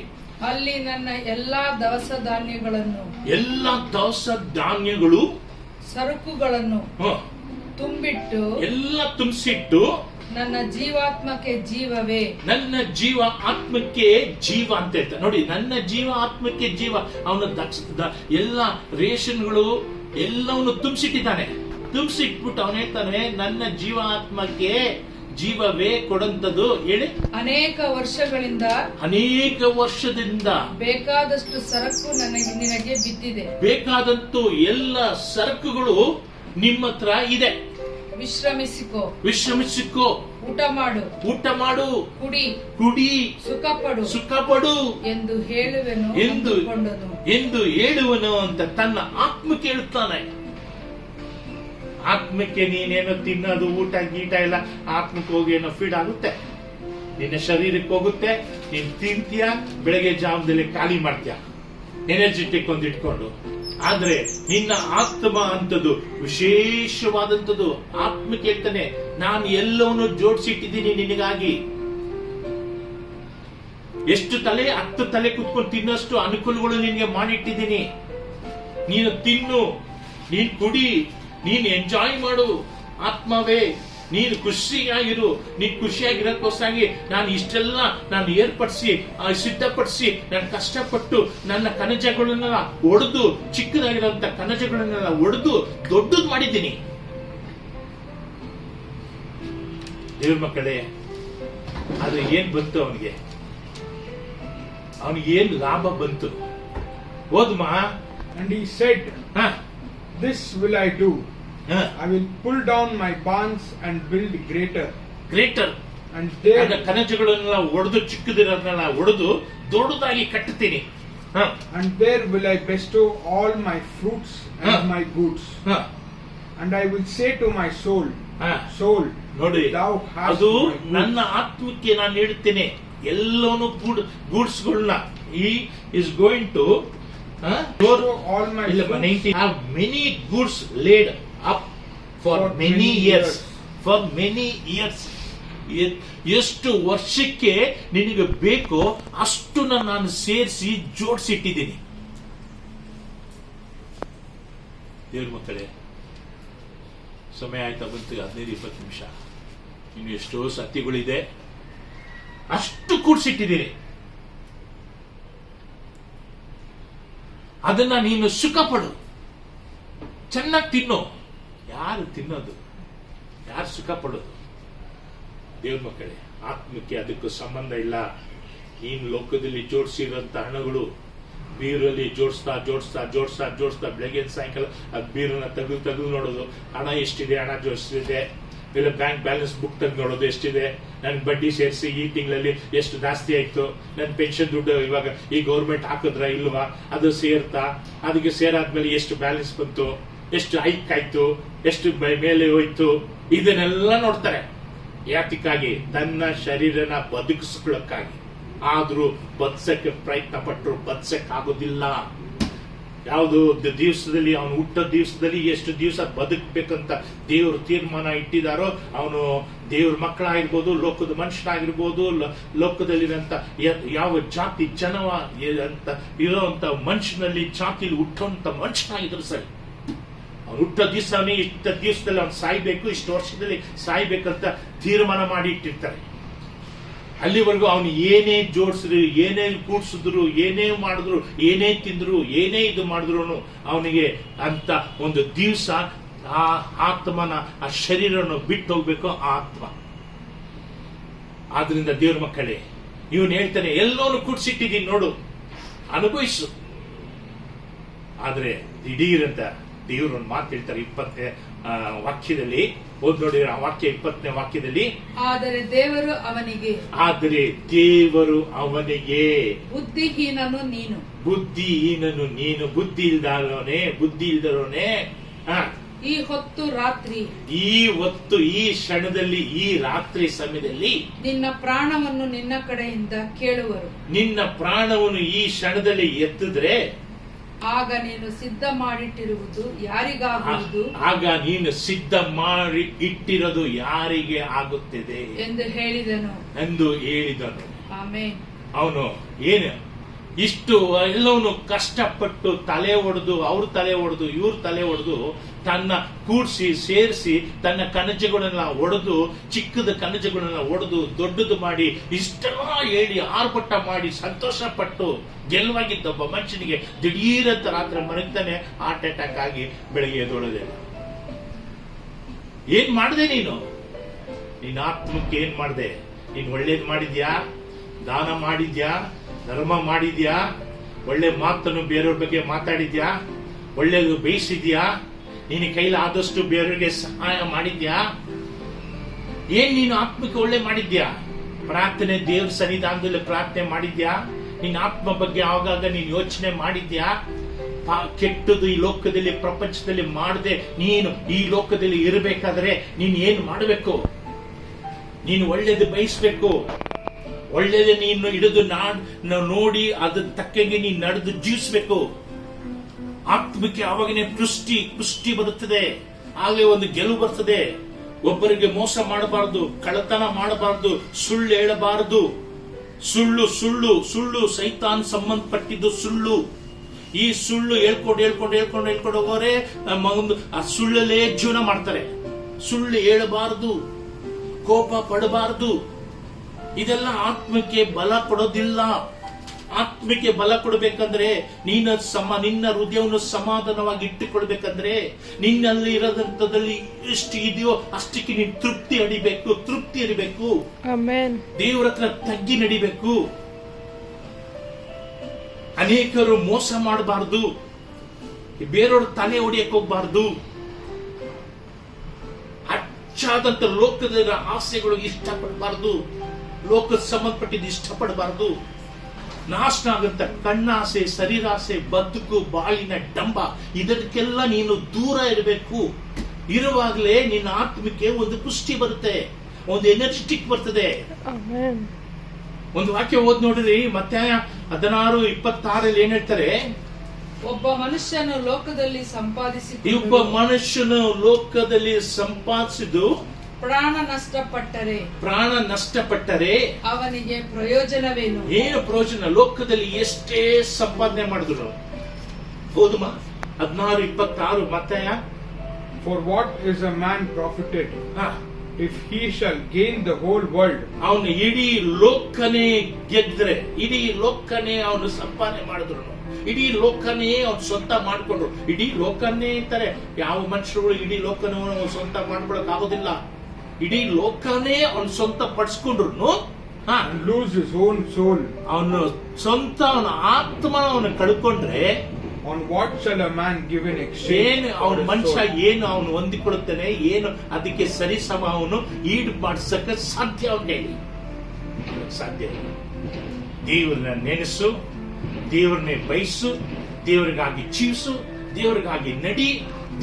ಅಲ್ಲಿ ನನ್ನ ಎಲ್ಲಾ ದವಸ ಧಾನ್ಯಗಳು ಸರಕುಗಳನ್ನು ತುಂಬಿಟ್ಟು ಎಲ್ಲ ತುಂಬಿಸಿಟ್ಟು ನನ್ನ ಜೀವಾತ್ಮಕ್ಕೆ ಜೀವವೇ, ನನ್ನ ಜೀವ ಆತ್ಮಕ್ಕೆ ಜೀವ ಅಂತ ಹೇಳ್ತಾರೆ ನೋಡಿ. ನನ್ನ ಜೀವ ಆತ್ಮಕ್ಕೆ ಜೀವ. ಅವನ ಎಲ್ಲ ರೇಷನ್ಗಳು ಎಲ್ಲವನ್ನು ತುಂಬಿಸಿಟ್ಟಿದ್ದಾನೆ. ತುಂಬಿಸಿಟ್ಬಿಟ್ಟು ಅವನು ಹೇಳ್ತಾನೆ, ನನ್ನ ಜೀವ ಆತ್ಮಕ್ಕೆ ಜೀವವೇ ಕೊಡಂತದ್ದು ಹೇಳಿ. ಅನೇಕ ವರ್ಷದಿಂದ ಬೇಕಾದಷ್ಟು ಸರಕು ನಿನಗೆ ಬಿದ್ದಿದೆ. ಬೇಕಾದಂತೂ ಎಲ್ಲ ಸರಕುಗಳು ನಿಮ್ಮ ಹತ್ರ ಇದೆ. ವಿಶ್ರಮಿಸಿಕೋ, ಊಟ ಮಾಡು, ಕುಡಿ, ಸುಖಪಡು ಎಂದು ಹೇಳುವೆನು ಎಂದು ಹೇಳುವನು ಅಂತ ತನ್ನ ಆತ್ಮ ಕೇಳುತ್ತಾನೆ. ಆತ್ಮಕ್ಕೆ ನೀನೇನೋ ತಿನ್ನೋದು ಊಟ ಗೀಟ ಎಲ್ಲ ಆತ್ಮಕ್ಕೆ ಹೋಗಿ ಏನೋ ಫೀಡ್ ಆಗುತ್ತೆ, ನಿನ್ನ ಶರೀರಕ್ಕೆ ಹೋಗುತ್ತೆ. ನೀನ್ ತಿಂತೀಯ, ಬೆಳಗ್ಗೆ ಜಾವದಲ್ಲಿ ಖಾಲಿ ಮಾಡ್ತೀಯ ಎನರ್ಜೆಟಿಕ್ ಒಂದು ಇಟ್ಕೊಂಡು. ಆದ್ರೆ ನಿನ್ನ ಆತ್ಮ ಅಂತದ್ದು ವಿಶೇಷವಾದಂಥದ್ದು. ಆತ್ಮ ಕೇಳ್ತಾನೆ, ನಾನು ಎಲ್ಲವನ್ನೂ ಜೋಡಿಸಿಟ್ಟಿದ್ದೀನಿ ನಿನಗಾಗಿ. ಎಷ್ಟು ತಲೆ? 10 ತಲೆ ಕುತ್ಕೊಂಡು ತಿನ್ನೋಷ್ಟು ಅನುಕೂಲಗಳು ನಿನ್ಗೆ ಮಾಡಿಟ್ಟಿದ್ದೀನಿ. ನೀನು ತಿನ್ನು, ನೀನ್ ಕುಡಿ, ನೀನ್ ಎಂಜಾಯ್ ಮಾಡು. ಆತ್ಮವೇ, ನೀನು ಖುಷಿಯಾಗಿರು. ನೀನ್ ಖುಷಿಯಾಗಿರೋಕ್ಕೋಸ್ಕರಾಗಿ ನಾನು ಇಷ್ಟೆಲ್ಲ ನಾನು ಏರ್ಪಡಿಸಿ ಸಿದ್ಧಪಡಿಸಿ ನಾನು ಕಷ್ಟಪಟ್ಟು ನನ್ನ ಕನಜಗಳನ್ನೆಲ್ಲ ಒಡೆದು, ಚಿಕ್ಕದಾಗಿರೋಂಥ ಕನಜಗಳನ್ನೆಲ್ಲ ಒಡೆದು ದೊಡ್ಡದು ಮಾಡಿದ್ದೀನಿ. ದೇವ್ರ ಮಕ್ಕಳೇ, ಆದ್ರೆ ಏನ್ ಬಂತು ಅವನಿಗೆ ಏನ್ ಲಾಭ ಬಂತು? ಓದ್ಮಾ. And he said, this will I do. I will pull down my barns and build greater. And there ಕನಜಗಳನ್ನೆಲ್ಲ ಒಡೆದು, ಚಿಕ್ಕದಿರೋದನ್ನೆಲ್ಲ ಒಡೆದು ದೊಡ್ಡದಾಗಿ ಕಟ್ಟುತ್ತೀನಿ. And there will I bestow all my fruits and my goods. And I will say to my soul, ನೋಡಿ, thou hast ಅದು ನನ್ನ ಆತ್ಮಕ್ಕೆ ನಾನು ನೀಡುತ್ತೇನೆ ಎಲ್ಲವನ್ನೂ ಗೂಡ್ಸ್ಗಳನ್ನ he is going to So all my ಇಲ್ಲ, sins 19 have many goods laid up for many years. For many years. ಎಷ್ಟು ವರ್ಷಕ್ಕೆ ನಿನಗೆ ಬೇಕೋ ಅಷ್ಟನ್ನ ನಾನು ಸೇರಿಸಿ ಜೋಡಿಸಿಟ್ಟಿದ್ದೀನಿ. ದೇವ್ರ ಮಕ್ಕಳೇ, ಸಮಯ ಆಯ್ತಾ ಬಂತು, 15-20 ನಿಮಿಷ. ಇನ್ನು ಎಷ್ಟೋ ಸತ್ಯಗಳಿದೆ, ಅಷ್ಟು ಕೂಡಿಸಿಟ್ಟಿದ್ದೀನಿ. ಅದನ್ನ ನೀನು ಸುಖ ಪಡು, ಚೆನ್ನಾಗಿ ತಿನ್ನು. ಯಾರು ತಿನ್ನೋದು? ಯಾರು ಸುಖ ಪಡೋದು? ದೇವ್ರ ಮಕ್ಕಳೇ, ಆತ್ಮಕ್ಕೆ ಅದಕ್ಕೂ ಸಂಬಂಧ ಇಲ್ಲ. ನೀನು ಲೋಕದಲ್ಲಿ ಜೋಡಿಸಿರುವಂತ ಹಣಗಳು ಬೀರಲ್ಲಿ ಜೋಡಿಸ್ತಾ ಜೋಡಿಸ್ತಾ ಜೋಡಿಸ್ತಾ ಜೋಡಿಸ್ತಾ ಬೆಳಗ್ಗೆ ಸಾಯಂಕಾಲ ಅದು ಬೀರನ್ನ ತೆಗೆದು ನೋಡೋದು, ಹಣ ಎಷ್ಟಿದೆ, ಹಣ ಜೋಡಿಸಿದೆ, ಇಲ್ಲ ಬ್ಯಾಂಕ್ ಬ್ಯಾಲೆನ್ಸ್ ಬುಕ್ ತೆಗೆದು ನೋಡೋದು ಎಷ್ಟಿದೆ, ನನ್ ಬಡ್ಡಿ ಸೇರಿಸಿ ಈ ತಿಂಗಳಲ್ಲಿ ಎಷ್ಟು ಜಾಸ್ತಿ ಆಯ್ತು, ನನ್ನ ಪೆನ್ಷನ್ ದುಡ್ಡು ಇವಾಗ ಈ ಗೌರ್ಮೆಂಟ್ ಹಾಕಿದ್ರ ಇಲ್ವಾ, ಅದು ಸೇರ್ತಾ, ಅದಕ್ಕೆ ಸೇರಾದ್ಮೇಲೆ ಎಷ್ಟು ಬ್ಯಾಲೆನ್ಸ್ ಬಂತು, ಎಷ್ಟು ಹೈಕ್ ಆಯ್ತು, ಎಷ್ಟು ಮೇಲೆ ಹೋಯ್ತು, ಇದನ್ನೆಲ್ಲ ನೋಡ್ತಾರೆ. ಯಾತಕ್ಕಾಗಿ? ತನ್ನ ಶರೀರನ ಬದುಕಿಸ್ಕೊಳ್ಳಕ್ಕಾಗಿ. ಆದ್ರೂ ಬದುಕಕ್ಕೆ ಪ್ರಯತ್ನ ಪಟ್ಟರು ಬದುಕಕ್ಕಾಗೋದಿಲ್ಲ. ಯಾವುದು ದಿವಸದಲ್ಲಿ, ಅವನು ಹುಟ್ಟೋ ದಿವಸದಲ್ಲಿ ಎಷ್ಟು ದಿವಸ ಬದುಕಬೇಕಂತ ದೇವರು ತೀರ್ಮಾನ ಇಟ್ಟಿದಾರೋ, ಅವನು ದೇವ್ರ ಮಕ್ಕಳಾಗಿರ್ಬೋದು, ಲೋಕದ ಮನುಷ್ಯನಾಗಿರ್ಬೋದು, ಲೋಕದಲ್ಲಿರಂತ ಯಾವ ಜಾತಿ ಜನವ ಅಂತ ಇರೋಂತ ಮನುಷ್ಯನಲ್ಲಿ ಜಾತಿಲಿ ಹುಟ್ಟೋಂತ ಮನುಷ್ಯನಾಗಿದ್ರು ಸರಿ, ಅವ್ನು ಹುಟ್ಟೋ ದಿವಸನೇ ಇಷ್ಟ ದಿವಸದಲ್ಲಿ ಅವ್ನು ಸಾಯ್ಬೇಕು, ಇಷ್ಟು ವರ್ಷದಲ್ಲಿ ಸಾಯ್ಬೇಕಂತ ತೀರ್ಮಾನ ಮಾಡಿ ಇಟ್ಟಿರ್ತಾರೆ. ಅಲ್ಲಿವರೆಗೂ ಅವನು ಏನೇ ಜೋಡಿಸಿದ್ರು, ಏನೇ ಕೂಡ್ಸಿದ್ರು, ಏನೇ ಮಾಡಿದ್ರು, ಏನೇ ತಿಂದ್ರು, ಏನೇ ಇದು ಮಾಡಿದ್ರು ಅವನಿಗೆ ಅಂತ ಒಂದು ದಿವಸ ಆ ಆತ್ಮನ, ಆ ಶರೀರವನ್ನು ಬಿಟ್ಟು ಹೋಗ್ಬೇಕು ಆ ಆತ್ಮ. ಆದ್ರಿಂದ ದೇವ್ರ ಮಕ್ಕಳೇ, ಇವನು ಹೇಳ್ತಾನೆ ಎಲ್ಲವನ್ನೂ ಕೂಡ್ಸಿಟ್ಟಿದ್ದೀನಿ ನೋಡು, ಅನುಭವಿಸು. ಆದ್ರೆ ದಿಢೀರಂತ ದೇವರು ಒಂದು ಮಾತು ಹೇಳ್ತಾರೆ 20ನೇ ವಾಕ್ಯದಲ್ಲಿ. ಓದ್ ನೋಡಿ ಆ ವಾಕ್ಯ, 20ನೇ ವಾಕ್ಯದಲ್ಲಿ. ಆದರೆ ದೇವರು ಅವನಿಗೆ, ಆದರೆ ದೇವರು ಅವನಿಗೆ, ಬುದ್ಧಿಹೀನನು ನೀನು, ಬುದ್ಧಿಹೀನನು ನೀನು, ಬುದ್ಧಿ ಇಲ್ದರೋನೆ ಈ ಹೊತ್ತು ರಾತ್ರಿ, ಈ ಹೊತ್ತು, ಈ ಕ್ಷಣದಲ್ಲಿ, ಈ ರಾತ್ರಿ ಸಮಯದಲ್ಲಿ ನಿನ್ನ ಪ್ರಾಣವನ್ನು ನಿನ್ನ ಕಡೆಯಿಂದ ಕೇಳುವರು. ನಿನ್ನ ಪ್ರಾಣವನ್ನು ಈ ಕ್ಷಣದಲ್ಲಿ ಎತ್ತಿದ್ರೆ ಆಗ ನೀನು ಸಿದ್ಧ ಮಾಡಿಟ್ಟಿರುವುದು ಯಾರಿಗಾಗುವುದು, ಆಗ ನೀನು ಸಿದ್ಧ ಮಾಡಿ ಇಟ್ಟಿರೋದು ಯಾರಿಗೆ ಆಗುತ್ತದೆ ಎಂದು ಹೇಳಿದನು. ಆಮೆನ್. ಅವನು ಏನು ಇಷ್ಟು ಎಲ್ಲವನು ಕಷ್ಟಪಟ್ಟು ತಲೆ ಒಡೆದು, ಅವ್ರ ತಲೆ ಒಡೆದು, ಇವ್ರ ತಲೆ ಒಡೆದು, ತನ್ನ ಕೂಡಿಸಿ ಸೇರಿಸಿ, ತನ್ನ ಕನಜುಗಳನ್ನ ಒಡೆದು, ಚಿಕ್ಕದ ಕನಜುಗಳನ್ನ ಒಡೆದು ದೊಡ್ಡದು ಮಾಡಿ, ಇಷ್ಟೆಲ್ಲ ಹೇಳಿ ಆರ್ಭಟ ಮಾಡಿ ಸಂತೋಷ ಪಟ್ಟು ಗೆಲುವಾಗಿದ್ದ ಒಬ್ಬ ಮನುಷ್ಯನಿಗೆ ದಿಢೀರಂತ ರಾತ್ರಿ ಮಲಗ್ತಾನೆ, ಹಾರ್ಟ್ ಅಟ್ಯಾಕ್ ಆಗಿ ಬೆಳಗ್ಗೆ ಎದ್ದೊಳೋದಿಲ್ಲ. ಏನ್ ಮಾಡಿದೆ ನೀನು? ನಿನ್ನ ಆತ್ಮಕ್ಕೆ ಏನ್ ಮಾಡಿದೆ? ನೀನ್ ಒಳ್ಳೇದ್ ಮಾಡಿದ್ಯಾ? ದಾನ ಮಾಡಿದ್ಯಾ? ಧರ್ಮ ಮಾಡಿದ್ಯಾ? ಒಳ್ಳೆ ಮಾತನ್ನು ಬೇರೆಯವ್ರ ಬಗ್ಗೆ ಮಾತಾಡಿದ್ಯಾ? ಒಳ್ಳೇದು ಬಯಸಿದ್ಯಾ? ನಿನ್ನ ಕೈಲಿ ಆದಷ್ಟು ಬೇರೆಯವ್ರಿಗೆ ಸಹಾಯ ಮಾಡಿದ್ಯಾ? ಏನ್ ನೀನು ಆತ್ಮಕ್ಕೆ ಒಳ್ಳೆ ಮಾಡಿದ್ಯಾ? ಪ್ರಾರ್ಥನೆ, ದೇವ್ರ ಸನ್ನಿಧಾನದಲ್ಲಿ ಪ್ರಾರ್ಥನೆ ಮಾಡಿದ್ಯಾ? ನಿನ್ನ ಆತ್ಮ ಬಗ್ಗೆ ಆಗಾಗ ನೀನು ಯೋಚನೆ ಮಾಡಿದ್ಯಾ? ಕೆಟ್ಟದು ಈ ಲೋಕದಲ್ಲಿ, ಪ್ರಪಂಚದಲ್ಲಿ ಮಾಡದೆ ನೀನು ಈ ಲೋಕದಲ್ಲಿ ಇರಬೇಕಾದ್ರೆ ನೀನು ಏನ್ ಮಾಡಬೇಕು? ನೀನು ಒಳ್ಳೇದು ಬಯಸ್ಬೇಕು. ಒಳ್ಳೇದೇ ನೀನು ಹಿಡಿದು ನೋಡಿ ಅದ್ರ ತಕ್ಕಂಗೆ ನೀನು ನಡೆದು ಜೀವಿಸ್ಬೇಕು. ಆತ್ಮಕ್ಕೆ ಆವಾಗನೇ ಪುಷ್ಟಿ ಬರುತ್ತದೆ, ಆಗಲೇ ಒಂದು ಗೆಲುವು ಬರ್ತದೆ. ಒಬ್ಬರಿಗೆ ಮೋಸ ಮಾಡಬಾರದು, ಕಳ್ಳತನ ಮಾಡಬಾರದು, ಸುಳ್ಳು ಹೇಳಬಾರದು. ಸುಳ್ಳು ಸೈತಾನ್ ಸಂಬಂಧಪಟ್ಟಿದ್ದು ಸುಳ್ಳು. ಈ ಸುಳ್ಳು ಹೇಳ್ಕೊಂಡು ಹೋಗೋರೆ ಆ ಸುಳ್ಳಲ್ಲೇ ಜೀವನ ಮಾಡ್ತಾರೆ. ಸುಳ್ಳು ಹೇಳಬಾರದು, ಕೋಪ ಪಡಬಾರದು. ಇದೆಲ್ಲ ಆತ್ಮಕ್ಕೆ ಬಲ ಕೊಡೋದಿಲ್ಲ. ಆತ್ಮಕ್ಕೆ ಬಲ ಕೊಡಬೇಕಂದ್ರೆ ನಿನ್ನ ಹೃದಯವನ್ನು ಸಮಾಧಾನವಾಗಿ ಇಟ್ಟುಕೊಳ್ಬೇಕಂದ್ರೆ ನಿನ್ನಲ್ಲಿ ಇರೋದಂತದಲ್ಲಿ ಎಷ್ಟು ಇದೆಯೋ ಅಷ್ಟಕ್ಕೆ ನೀನು ತೃಪ್ತಿ ಇರಬೇಕು. ದೇವರ ಹತ್ರ ತಗ್ಗಿ ನಡಿಬೇಕು. ಅನೇಕರು ಮೋಸ ಮಾಡಬಾರ್ದು, ಬೇರೆಯವ್ರ ತಲೆ ಹೊಡಿಯಕ್ ಹೋಗ್ಬಾರ್ದು. ಅಚ್ಚಾದಂತ ಲೋಕದ ಆಸೆಗಳು ಇಷ್ಟಪಡಬಾರ್ದು, ಲೋಕದ ಸಂಬಂಧಪಟ್ಟಿದ್ದು ಇಷ್ಟಪಡಬಾರ್ದು. ನಾಶ ಆಗಂತ ಕಣ್ಣಾಸೆ, ಶರೀರಾಸೆ, ಬದುಕು, ಬಾಳಿನ ಡಂಬ, ಇದಕ್ಕೆಲ್ಲ ನೀನು ದೂರ ಇರಬೇಕು. ಇರುವಾಗಲೇ ನಿನ್ನ ಆತ್ಮಕ್ಕೆ ಒಂದು ಪುಷ್ಟಿ ಬರುತ್ತೆ, ಒಂದು ಎನರ್ಜೆಟಿಕ್ ಬರ್ತದೆ. ಒಂದು ವಾಕ್ಯ ಓದ್ ನೋಡ್ರಿ, ಮತ್ತಾಯ 16:26 ಏನ್ ಹೇಳ್ತಾರೆ? ಒಬ್ಬ ಮನುಷ್ಯನು ಲೋಕದಲ್ಲಿ ಈ ಒಬ್ಬ ಮನುಷ್ಯನು ಲೋಕದಲ್ಲಿ ಸಂಪಾದಿಸಿದ್ದು ಪ್ರಾಣ ನಷ್ಟಪಟ್ಟರೆ ಅವನಿಗೆ ಪ್ರಯೋಜನವೇನು? ಏನು ಪ್ರಯೋಜನ? ಲೋಕದಲ್ಲಿ ಎಷ್ಟೇ ಸಂಪಾದನೆ ಮಾಡಿದ್ರು ಹೌದಮ್ಮ? 16:26 ಮತ್ತಾಯ. For what is a man profited if he shall gain the whole world? ಅವನು ಇಡೀ ಲೋಕನೇ ಗೆದ್ರೆ, ಇಡೀ ಲೋಕನೇ ಅವನು ಸಂಪಾದನೆ ಮಾಡಿದ್ರು, ಇಡೀ ಲೋಕನೇ ಅವ್ನು ಸ್ವಂತ ಮಾಡ್ಕೊಂಡ್ರು. ಇಡೀ ಲೋಕನೇ ಇರ್ತಾರೆ. ಯಾವ ಮನುಷ್ಯರುಗಳು ಇಡೀ ಲೋಕನ ಸ್ವಂತ ಮಾಡ್ಕೊಳಕ್ ಆಗೋದಿಲ್ಲ. ಇಡೀ ಲೋಕನೇ ಅವ್ನು ಸ್ವಂತ ಪಡಿಸ್ಕೊಂಡ್ರು lose his own soul. ಅವನು ಸ್ವಂತ ಅವನ ಆತ್ಮ ಅವನು ಕಳ್ಕೊಂಡ್ರೆ on what shall a man give in exchange? ಏನು ಅವನ ಮನುಷ್ಯ ಏನು ಅವನು ಹೊಂದಿಕೊಡುತ್ತಾನೆ? ಏನು ಅದಕ್ಕೆ ಸರಿಸಮ ಅವನು ಈಡು ಮಾಡಿಸಕ್ಕೆ ಸಾಧ್ಯ? ಅವನಿಗೆ ಸಾಧ್ಯ ಇಲ್ಲ. ದೇವರನ್ನ ನೆನೆಸು, ದೇವರನ್ನೇ ಬಯಸು, ದೇವರಿಗಾಗಿ ಜೀವಿಸು, ದೇವರಿಗಾಗಿ ನಡಿ,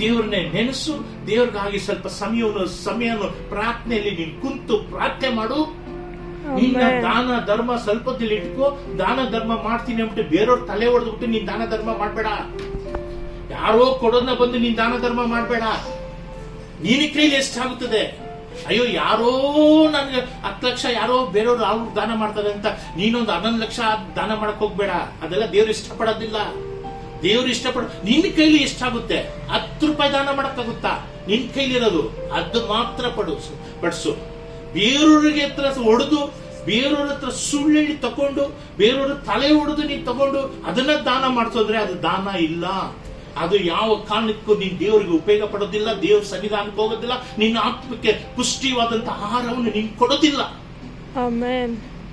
ದೇವರನ್ನೇ ನೆನೆಸು, ದೇವರಿಗಾಗಿ ಸ್ವಲ್ಪ ಸಮಯವನ್ನು ಪ್ರಾರ್ಥನೆಯಲ್ಲಿ ನೀನು ಕುಂತು ಪ್ರಾರ್ಥನೆ ಮಾಡು. ನಿನ್ನ ದಾನ ಧರ್ಮ ಸ್ವಲ್ಪದಲ್ಲಿ ಇಟ್ಕೋ. ದಾನ ಧರ್ಮ ಮಾಡ್ತೀನಿ ಅಂದ್ಬಿಟ್ಟು ಬೇರೆಯವ್ರ ತಲೆ ಹೊಡೆದ್ಬಿಟ್ಟು ನೀನ್ ದಾನ ಧರ್ಮ ಮಾಡ್ಬೇಡ. ಯಾರೋ ಕೊಡೋದನ್ನ ಬಂದು ನೀನ್ ದಾನ ಧರ್ಮ ಮಾಡ್ಬೇಡ. ನಿನ್ನ ಕೈಲಿ ಎಷ್ಟಾಗುತ್ತದೆ? ಅಯ್ಯೋ ಯಾರೋ ನನ್ಗೆ 10 ಲಕ್ಷ ಯಾರೋ ಬೇರೆಯವ್ರು ಅವ್ರು ದಾನ ಮಾಡ್ತಾರೆ ಅಂತ ನೀನೊಂದು 11 ಲಕ್ಷ ದಾನ ಮಾಡಕ್ ಹೋಗ್ಬೇಡ. ಅದೆಲ್ಲ ದೇವ್ರು ಇಷ್ಟಪಡೋದಿಲ್ಲ. ದೇವ್ರು ನಿನ್ನ ಕೈಲಿ ಎಷ್ಟಾಗುತ್ತೆ? 10 ರೂಪಾಯಿ ದಾನ ಮಾಡಕ್ಕಾಗುತ್ತಾ? ನಿನ್ ಕೈಲಿರೋದು ಅದು ಮಾತ್ರ ಪಡಿಸು. ಬೇರೆಯವ್ರಿಗೆ ಹತ್ರ ಹೊಡೆದು, ಬೇರೆಯವ್ರ ಹತ್ರ ಸುಳ್ಳು ತಕೊಂಡು, ಬೇರೆಯವ್ರ ತಲೆ ಹೊಡೆದು ನೀನ್ ತಗೊಂಡು ಅದನ್ನ ದಾನ ಮಾಡಿಸೋದ್ರೆ ಅದು ದಾನ ಇಲ್ಲ. ಅದು ಯಾವ ಕಾರಣಕ್ಕೂ ನೀನ್ ದೇವರಿಗೆ ಉಪಯೋಗ ಪಡೋದಿಲ್ಲ, ದೇವ್ರ ಸನ್ನಿಧಾನಕ್ಕೆ ಹೋಗೋದಿಲ್ಲ, ನಿನ್ನ ಆತ್ಮಕ್ಕೆ ಪುಷ್ಟಿವಾದಂತ ಆಹಾರವನ್ನು ನೀನ್ ಕೊಡೋದಿಲ್ಲ.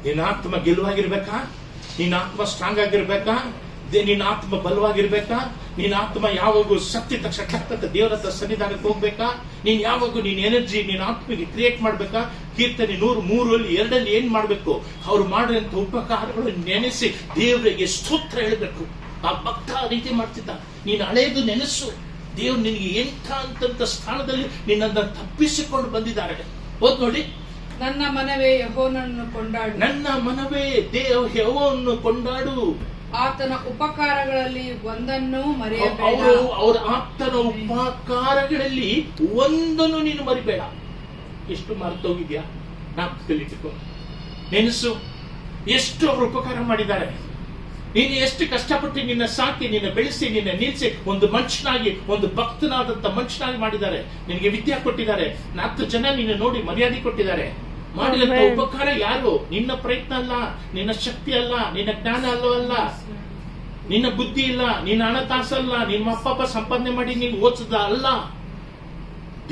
ನಿನ್ನ ಆತ್ಮ ಗೆಲುವಾಗಿರ್ಬೇಕಾ? ನಿನ್ನ ಆತ್ಮ ಸ್ಟ್ರಾಂಗ್ ಆಗಿರ್ಬೇಕಾ? ನಿನ್ನ ಆತ್ಮ ಬಲವಾಗಿರ್ಬೇಕಾ? ನಿನ್ನ ಆತ್ಮ ಯಾವಾಗೂ ಶಕ್ತಿ ತಕ್ಷಣ ದೇವರ ಹತ್ರ ಸನ್ನಿಧಾನಕ್ಕೆ ಹೋಗ್ಬೇಕಾ? ನೀನ್ ಯಾವಾಗೂ ನಿನ್ನ ಎನರ್ಜಿ ನಿನ್ನ ಆತ್ಮಿಗೆ ಕ್ರಿಯೇಟ್ ಮಾಡ್ಬೇಕಾ? ಕೀರ್ತನೆ 103:2 ಏನ್ ಮಾಡ್ಬೇಕು? ಅವ್ರು ಮಾಡಿದಂತ ಉಪಕಾರಗಳು ನೆನೆಸಿ ದೇವರಿಗೆ ಸ್ತೋತ್ರ ಹೇಳ್ಬೇಕು. ಆ ಭಕ್ತ ಆ ರೀತಿ ಮಾಡ್ತಿದ್ದ. ನೀನ್ ಹಳೆಯದು ನೆನೆಸು. ದೇವ್ರು ನಿನಗೆ ಎಂಥ ಅಂತ ಸ್ಥಾನದಲ್ಲಿ ನಿನ್ನನ್ನ ತಪ್ಪಿಸಿಕೊಂಡು ಬಂದಿದ್ದಾರೆ. ಹೋದ್ ನೋಡಿ, ನನ್ನ ಮನವೇ ಯೆಹೋವನನ್ನು ಕೊಂಡಾಡು. ನನ್ನ ಮನವೇ ಯೆಹೋವನನ್ನು ಕೊಂಡಾಡು. ಆತನ ಉಪಕಾರಗಳಲ್ಲಿ ಒಂದನ್ನು ಮರೆಯಬೇಡ. ಅವರ ಆತನ ಉಪಕಾರಗಳಲ್ಲಿ ಒಂದನ್ನು ನೀನು ಮರಿಬೇಡ. ಎಷ್ಟು ಮರೆತೋಗಿದ್ಯಾ? ಜ್ಞಾಪಕದಲ್ಲಿಟ್ಟುಕೋ, ನೆನೆಸು. ಎಷ್ಟು ಅವರು ಉಪಕಾರ ಮಾಡಿದ್ದಾರೆ. ನೀನು ಎಷ್ಟು ಕಷ್ಟಪಟ್ಟು ನಿನ್ನ ಸಾಕಿ, ನಿನ್ನ ಬೆಳೆಸಿ, ನಿನ್ನ ನಿಲ್ಲಿಸಿ ಒಂದು ಮನುಷ್ಯನಾಗಿ, ಒಂದು ಭಕ್ತನಾದಂತ ಮನುಷ್ಯನಾಗಿ ಮಾಡಿದ್ದಾರೆ. ನಿನಗೆ ವಿದ್ಯೆ ಕೊಟ್ಟಿದ್ದಾರೆ. 10 ಜನ ನಿನ್ನ ನೋಡಿ ಮರ್ಯಾದೆ ಕೊಟ್ಟಿದ್ದಾರೆ. ಮಾಡಿದಂತ ಉಪಕಾರ ಯಾರು? ನಿನ್ನ ಪ್ರಯತ್ನ ಅಲ್ಲ, ನಿನ್ನ ಶಕ್ತಿ ಅಲ್ಲ, ನಿನ್ನ ಜ್ಞಾನ ಅಲ್ಲ, ನಿನ್ನ ಬುದ್ಧಿ ಇಲ್ಲ, ನಿನ್ನ ಹಣಕಾಸಲ್ಲ, ನಿಮ್ಮ ಅಪ್ಪ ಸಂಪಾದನೆ ಮಾಡಿ ನೀನು ಓದಿಸದ ಅಲ್ಲ.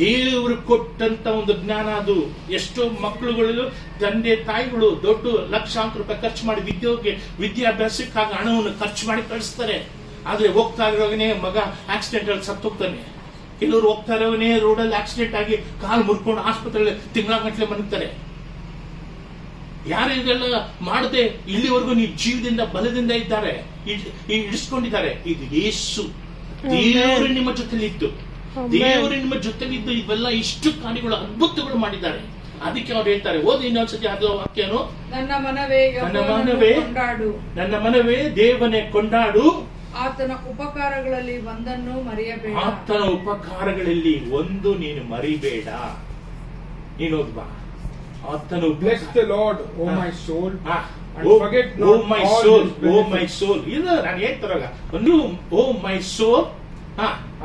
ದೇವರು ಕೊಟ್ಟಂತ ಒಂದು ಜ್ಞಾನ ಅದು. ಎಷ್ಟೋ ಮಕ್ಕಳುಗಳು, ತಂದೆ ತಾಯಿಗಳು ದೊಡ್ಡ ಲಕ್ಷಾಂತರ ರೂಪಾಯಿ ಖರ್ಚು ಮಾಡಿ ವಿದ್ಯಾಭ್ಯಾಸಕ್ಕಾಗಿ ಹಣವನ್ನು ಖರ್ಚು ಮಾಡಿ ಕಳಿಸ್ತಾರೆ. ಆದ್ರೆ ಹೋಗ್ತಾ ಇರೋವನೇ ಮಗ ಆಕ್ಸಿಡೆಂಟ್ ಅಲ್ಲಿ ಸತ್ತೋಗ್ತಾನೆ. ಕೆಲವರು ಹೋಗ್ತಾ ಇರೋವನೇ ರೋಡಲ್ಲಿ ಆಕ್ಸಿಡೆಂಟ್ ಆಗಿ ಕಾಲು ಮುರ್ಕೊಂಡು ಆಸ್ಪತ್ರೆಯಲ್ಲಿ ತಿಂಗಳಗಟ್ಟಲೆ ಮಲಗ್ತಾರೆ. ಯಾರು ಇದೆಲ್ಲ ಮಾಡದೆ ಇಲ್ಲಿವರೆಗೂ ನೀವು ಜೀವದಿಂದ ಬಲದಿಂದ ಇದ್ದಾರೆ, ಇಡಿಸ್ಕೊಂಡಿದ್ದಾರೆ. ಇದು ಯೇಸು. ದೇವರು ನಿಮ್ಮ ಜೊತೆಲಿದ್ದು, ದೇವರು ನಿಮ್ಮ ಜೊತೆಲಿದ್ದು ಇವೆಲ್ಲ ಇಷ್ಟು ಕಾರ್ಯಗಳು, ಅದ್ಭುತಗಳು ಮಾಡಿದ್ದಾರೆ. ಅದಕ್ಕೆ ಅವ್ರು ಹೇಳ್ತಾರೆ, ಓದಿ ಇನ್ನೊಂದ್ಸತಿ ಅದು ವಾಕ್ಯನು, ನನ್ನ ಮನವೇ ಕೊಂಡಾಡು, ನನ್ನ ಮನವೇ ದೇವನೇ ಕೊಂಡಾಡು, ಆತನ ಉಪಕಾರಗಳಲ್ಲಿ ಒಂದನ್ನು ಮರೆಯಬೇಡ. ಆತನ ಉಪಕಾರಗಳಲ್ಲಿ ಒಂದು ನೀನು ಮರಿಬೇಡ. ನೀನು ಬಾ. ಆತನ Bless the Lord, O my soul, and forget not oh my all soul, his benefits. oh my soul. ಇಲ್ಲ, ನಾನು ಹೇಳ್ತಾರಲ್ಲ, ಒಂದು oh my soul,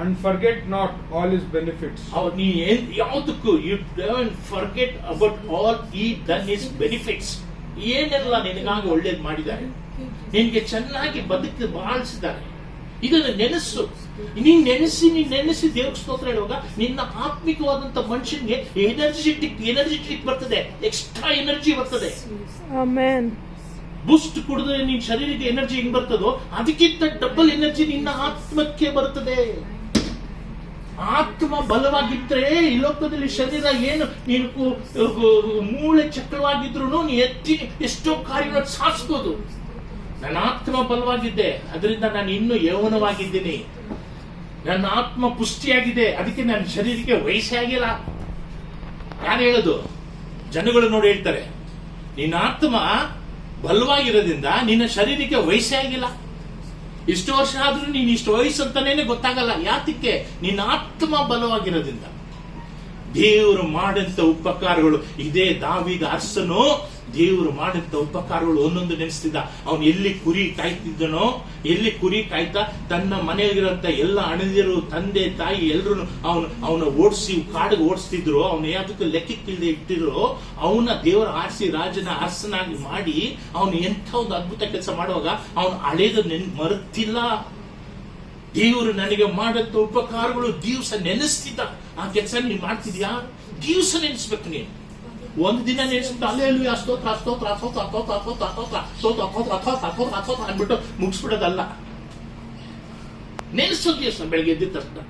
and forget not all his benefits. ನೀ ಯಾವುದಕ್ಕೂ you don't forget about all he done his benefits. ಏನೆಲ್ಲ ನಿನಗಾಗಿ ಒಳ್ಳೇದು ಮಾಡಿದ್ದಾರೆ, ನಿನಗೆ ಚೆನ್ನಾಗಿ ಬಾಳಿಸಿದ್ದಾರೆ. ಇದನ್ನು ನೆನೆಸು. ನೀನ್ ನೆನೆಸಿ ದೇವ್ರ ಸ್ತೋತ್ರ ಹೇಳುವಾಗ ನಿನ್ನ ಆತ್ಮಿಕವಾದಂತ ಮನುಷ್ಯನಿಗೆ ಎನರ್ಜಿಟಿಕ್ ಬರ್ತದೆ, ಎಕ್ಸ್ಟ್ರಾ ಎನರ್ಜಿ ಬರ್ತದೆ. ಬೂಸ್ಟ್ ಕುಡಿದ್ರೆ ನಿನ್ ಶರೀರಕ್ಕೆ ಎನರ್ಜಿ ಹೆಂಗ್ ಬರ್ತದೋ ಅದಕ್ಕಿಂತ ಡಬಲ್ ಎನರ್ಜಿ ನಿನ್ನ ಆತ್ಮಕ್ಕೆ ಬರ್ತದೆ. ಆತ್ಮ ಬಲವಾಗಿದ್ರೆ ಈ ಲೋಕದಲ್ಲಿ ಶರೀರ ಏನು ನೀನು ಮೂಳೆ ಚಕ್ರವಾಗಿದ್ರು ನೀ ಎಷ್ಟೋ ಕಾರ್ಯಗಳನ್ನು ಸಾಧಿಸಬಹುದು. ನನ್ನ ಆತ್ಮ ಬಲವಾಗಿದ್ದೆ, ಅದರಿಂದ ನಾನು ಇನ್ನೂ ಯೌವನವಾಗಿದ್ದೀನಿ. ನನ್ನ ಆತ್ಮ ಪುಷ್ಟಿಯಾಗಿದೆ, ಅದಕ್ಕೆ ನನ್ನ ಶರೀರಕ್ಕೆ ವಯಸ್ಸೇ ಆಗಿಲ್ಲ. ಯಾರು ಹೇಳೋದು? ಜನಗಳು ನೋಡಿ ಹೇಳ್ತಾರೆ, ನಿನ್ನ ಆತ್ಮ ಬಲವಾಗಿರೋದ್ರಿಂದ ನಿನ್ನ ಶರೀರಕ್ಕೆ ವಯಸ್ಸೇ ಆಗಿಲ್ಲ. ಇಷ್ಟು ವರ್ಷ ಆದ್ರೂ ನೀನು ಇಷ್ಟು ವಯಸ್ಸು ಅಂತಾನೇನೆ ಗೊತ್ತಾಗಲ್ಲ. ಯಾತಕ್ಕೆ? ನಿನ್ನ ಆತ್ಮ ಬಲವಾಗಿರೋದ್ರಿಂದ. ದೇವರು ಮಾಡಂತ ಉಪಕಾರಗಳು, ಇದೇ ದಾವೀದ ಅರಸನು ದೇವರು ಮಾಡಂತ ಉಪಕಾರಗಳು ಒಂದೊಂದು ನೆನೆಸ್ತಿದ್ದ. ಅವನು ಎಲ್ಲಿ ಕುರಿ ಕಾಯ್ತಿದ್ದನೋ, ಎಲ್ಲಿ ಕುರಿ ಕಾಯ್ತಾ ತನ್ನ ಮನೆಯಲ್ಲಿರುವಂತ ಎಲ್ಲ ಅಣದಿರು, ತಂದೆ ತಾಯಿ ಎಲ್ರು ಅವನ ಓಡಿಸಿ ಕಾಡಿಗೆ ಓಡಿಸ್ತಿದ್ರು. ಅವನು ಯಾವುದಕ್ಕೂ ಲೆಕ್ಕಕ್ಕಿಲ್ಲದೆ ಇಟ್ಟಿದ್ರು. ಅವನ ದೇವರ ಆರಿಸಿ ರಾಜನ ಅರಸನಾಗಿ ಮಾಡಿ ಅವನು ಎಂಥ ಒಂದು ಅದ್ಭುತ ಕೆಲಸ ಮಾಡುವಾಗ ಅವನು ಹಳೇದು ಮರೆತಿಲ್ಲ. ದೇವರು ನನಗೆ ಮಾಡಂತ ಉಪಕಾರಗಳು ದಿವಸ ನೆನೆಸ್ತಿದ್ದ. ಆ ಕೆಲಸ ನೀನು ಮಾಡ್ತಿದ್ಯಾ? ದಿವಸ ನೆನೆಸ್ಬೇಕು. ನೀನು ಒಂದು ದಿನ ನೆನೆಸ್ಬಿಟ್ಟು ಅಲ್ಲೇಲೂಯಾ ಸ್ತೋತ್ರ ಸ್ತೋತ್ರ ಸ್ತೋತ್ರ ಸ್ತೋತ್ರ ಸ್ತೋತ್ರ ಸ್ತೋತ್ರ ಸ್ತೋತ್ರ ಸ್ತೋತ್ರ ಸ್ತೋತ್ರ ಅಂದ್ಬಿಟ್ಟು ಮುಗಿಸ್ಬಿಡೋದಲ್ಲ. ನೆನೆಸೋದು ದಿವಸ ಬೆಳಗ್ಗೆ ಎದ್ದ ತಕ್ಷಣ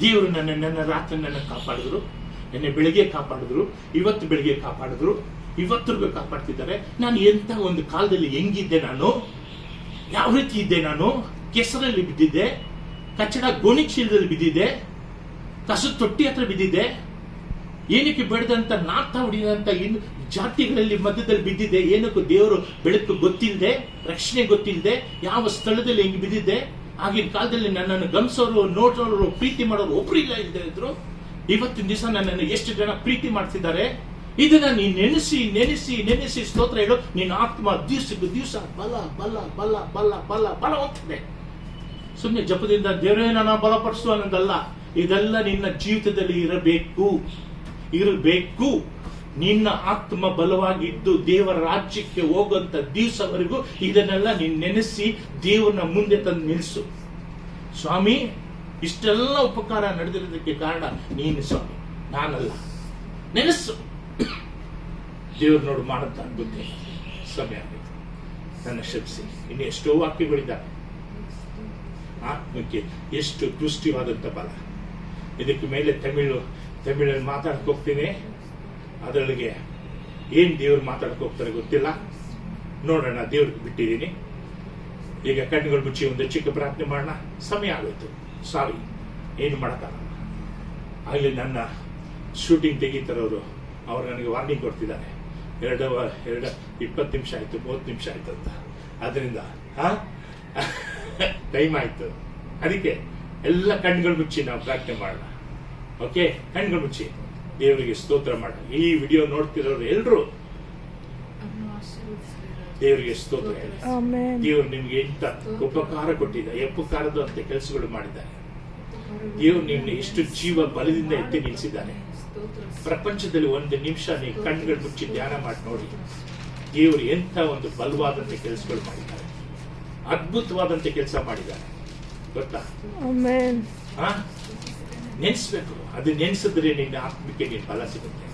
ದೇವರು ನನ್ನ ರಾತ್ರಿ ನನ್ನ ಕಾಪಾಡಿದ್ರು, ನೆನ್ನೆ ಬೆಳಿಗ್ಗೆ ಕಾಪಾಡಿದ್ರು, ಇವತ್ತು ಬೆಳಿಗ್ಗೆ ಕಾಪಾಡಿದ್ರು, ಇವತ್ತರೆಗೂ ಕಾಪಾಡ್ತಿದ್ದಾರೆ. ನಾನು ಎಂತ ಒಂದು ಕಾಲದಲ್ಲಿ ಹೆಂಗಿದ್ದೆ, ನಾನು ಯಾವ ರೀತಿ ಇದ್ದೆ, ನಾನು ಕೆಸರಲ್ಲಿ ಬಿದ್ದಿದ್ದೆ, ಕಚ್ಚಡ ಗೋಣಿಚೀಲದಲ್ಲಿ ಬಿದ್ದಿದ್ದೆ, ಕಸದ ತೊಟ್ಟಿ ಹತ್ರ ಬಿದ್ದಿದ್ದೆ, ಏನಕ್ಕೆ ಬೆಳೆದಂತ ನಾಟ ಹೊಡಿದಂತ ಇನ್ನು ಜಾತಿಗಳಲ್ಲಿ ಮಧ್ಯದಲ್ಲಿ ಬಿದ್ದಿದ್ದೆ. ಏನಕ್ಕೂ ದೇವರು ಬೆಳಕು ಗೊತ್ತಿಲ್ಲದೆ, ರಕ್ಷಣೆ ಗೊತ್ತಿಲ್ಲದೆ, ಯಾವ ಸ್ಥಳದಲ್ಲಿ ಹೆಂಗ್ ಬಿದ್ದಿದ್ದೆ. ಆಗಿನ ಕಾಲದಲ್ಲಿ ನನ್ನನ್ನು ಗಮನಿಸೋರು, ನೋಡೋರು, ಪ್ರೀತಿ ಮಾಡೋರು ಒಬ್ರು ಇಲ್ಲದೆ ಇದ್ರು. ಇವತ್ತಿನ ದಿವಸ ನನ್ನನ್ನು ಎಷ್ಟು ಜನ ಪ್ರೀತಿ ಮಾಡ್ತಿದ್ದಾರೆ. ಇದನ್ನ ನೀನ್ ನೆನೆಸಿ ನೆನೆಸಿ ನೆನೆಸಿ ಸ್ತೋತ್ರ ಹೇಳು. ನಿನ್ನ ಆತ್ಮ ದಿವಸಕ್ಕೆ ದಿವಸ ಬಲ ಬಲ ಬಲ ಬಲ ಬಲ ಬಲವಾಗ್ತದೆ. ಸುಮ್ಮನೆ ಜಪದಿಂದ ದೇವರೇ ನನ್ನ ಬಲಪಡಿಸು ಅನ್ನೋದಲ್ಲ. ಇದೆಲ್ಲ ನಿನ್ನ ಜೀವಿತದಲ್ಲಿ ಇರಬೇಕು. ನಿನ್ನ ಆತ್ಮ ಬಲವಾಗಿದ್ದು ದೇವರ ರಾಜ್ಯಕ್ಕೆ ಹೋಗುವಂತ ದಿವಸವರೆಗೂ ಇದನ್ನೆಲ್ಲ ನೀನ್ ನೆನೆಸಿ ದೇವರನ್ನ ಮುಂದೆ ತಂದು ನಿಲ್ಲಿಸು. ಸ್ವಾಮಿ, ಇಷ್ಟೆಲ್ಲ ಉಪಕಾರ ನಡೆದಿರೋದಕ್ಕೆ ಕಾರಣ ನೀನು ಸ್ವಾಮಿ, ನಾನಲ್ಲ. ನೆನೆಸು. ದೇವ್ರು ನೋಡು ಮಾಡುತ್ತಾ ಬುದ್ಧಿ ಸಮಯ ಆಗಬೇಕು. ನನ್ನ ಶ್ರಮಿಸಿ. ಇನ್ನು ಎಷ್ಟೋ ವಾಕ್ಯಗಳಿದ್ದಾವೆ. ಆತ್ಮಕ್ಕೆ ಎಷ್ಟು ದೃಷ್ಟಿವಾದಂತ ಬಲ. ಇದಕ್ಕೆ ಮೇಲೆ ತಮಿಳಲ್ಲಿ ಮಾತಾಡಕ್ ಹೋಗ್ತೀನಿ. ಅದರೊಳಗೆ ಏನ್ ದೇವ್ರು ಮಾತಾಡಕ್ ಹೋಗ್ತಾರೆ ಗೊತ್ತಿಲ್ಲ. ನೋಡೋಣ, ದೇವ್ರಿಗೆ ಬಿಟ್ಟಿದ್ದೀನಿ. ಈಗ ಕಣ್ಣುಗಳು ಮುಚ್ಚಿ ಒಂದು ಚಿಕ್ಕ ಪ್ರಾರ್ಥನೆ ಮಾಡೋಣ. ಸಮಯ ಆಗೋಯ್ತು, ಸಾರಿ, ಏನು ಮಾಡೋಕ್ಕಾಗಲ್ಲ. ಅಲ್ಲಿ ನನ್ನ ಶೂಟಿಂಗ್ ತೆಗೀತಾರವರು, ಅವ್ರು ನನಗೆ ವಾರ್ನಿಂಗ್ ಕೊಡ್ತಿದ್ದಾರೆ. 20 ನಿಮಿಷ ಆಯ್ತು, 30 ನಿಮಿಷ ಆಯ್ತು ಅಂತ. ಅದರಿಂದ ಟೈಮ್ ಆಯ್ತು. ಅದಕ್ಕೆ ಎಲ್ಲ ಕಣ್ಗಳು ಮುಚ್ಚಿ ನಾವು ಪ್ರಾರ್ಥನೆ ಮಾಡೋಣ. ಓಕೆ, ಕಣ್ಗಳು ಮುಚ್ಚಿ ದೇವರಿಗೆ ಸ್ತೋತ್ರ ಮಾಡೋಣ. ಈ ವಿಡಿಯೋ ನೋಡ್ತಿರೋರು ಎಲ್ಲರೂ ದೇವರಿಗೆ ಸ್ತೋತ್ರ ಹೇಳಿ. ದೇವರು ನಿಮ್ಗೆ ಎಂತ ಉಪಕಾರ ಕೊಟ್ಟಿದ್ದಾರೆ, ಉಪಕಾರದ ಅಂತ ಕೆಲಸಗಳು ಮಾಡಿದ್ದಾರೆ. ದೇವರು ನಿಮ್ಗೆ ಎಷ್ಟು ಜೀವ ಬಲದಿಂದ ಎತ್ತಿ ನಿಲ್ಲಿಸಿದ್ದಾನೆ. ಪ್ರಪಂಚದಲ್ಲಿ ಒಂದು ನಿಮಿಷ ನೀವು ಕಣ್ಗಳು ಮುಚ್ಚಿ ಧ್ಯಾನ ಮಾಡಿ ನೋಡಿ. ದೇವರು ಎಂತ ಒಂದು ಬಲವಾದಂತ ಕೆಲಸಗಳು ಮಾಡಿದ್ದಾರೆ, ಅದ್ಭುತವಾದಂತ ಕೆಲಸ ಮಾಡಿದ್ದಾರೆ. ಗೊತ್ತಾ? ನೆನೆಸ್ಬೇಕು. ಅದು ನೆನೆಸಿದ್ರೆ ನಿನ್ನ ಆತ್ಮಕ್ಕೆ ನಿನ್ನ ಬಲ ಸಿಗುತ್ತೆ.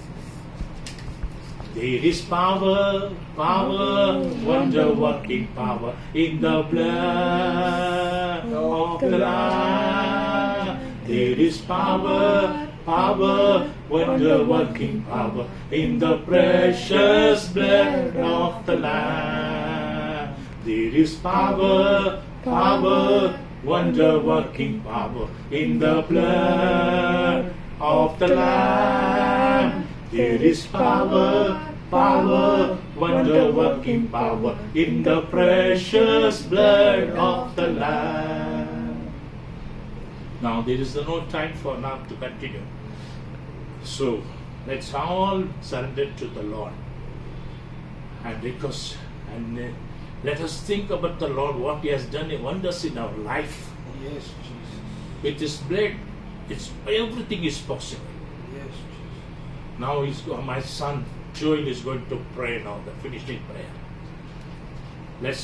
There is power, power, wonder working power in the blood of the Lamb. There is power, power, wonder working power in the precious blood of the Lamb. There is power, power, wonder working power in the blood of the Lamb. There is power, power, wonder working power in the precious blood of the Lamb. Now there is no time for now to continue. So let's all surrender to the Lord and request, and let us think about the Lord, what He has done wonders in our life. Yes, Jesus. With His blood, everything is possible. Yes, Jesus. Now my son Joel is going to pray now, the finishing prayer. Let's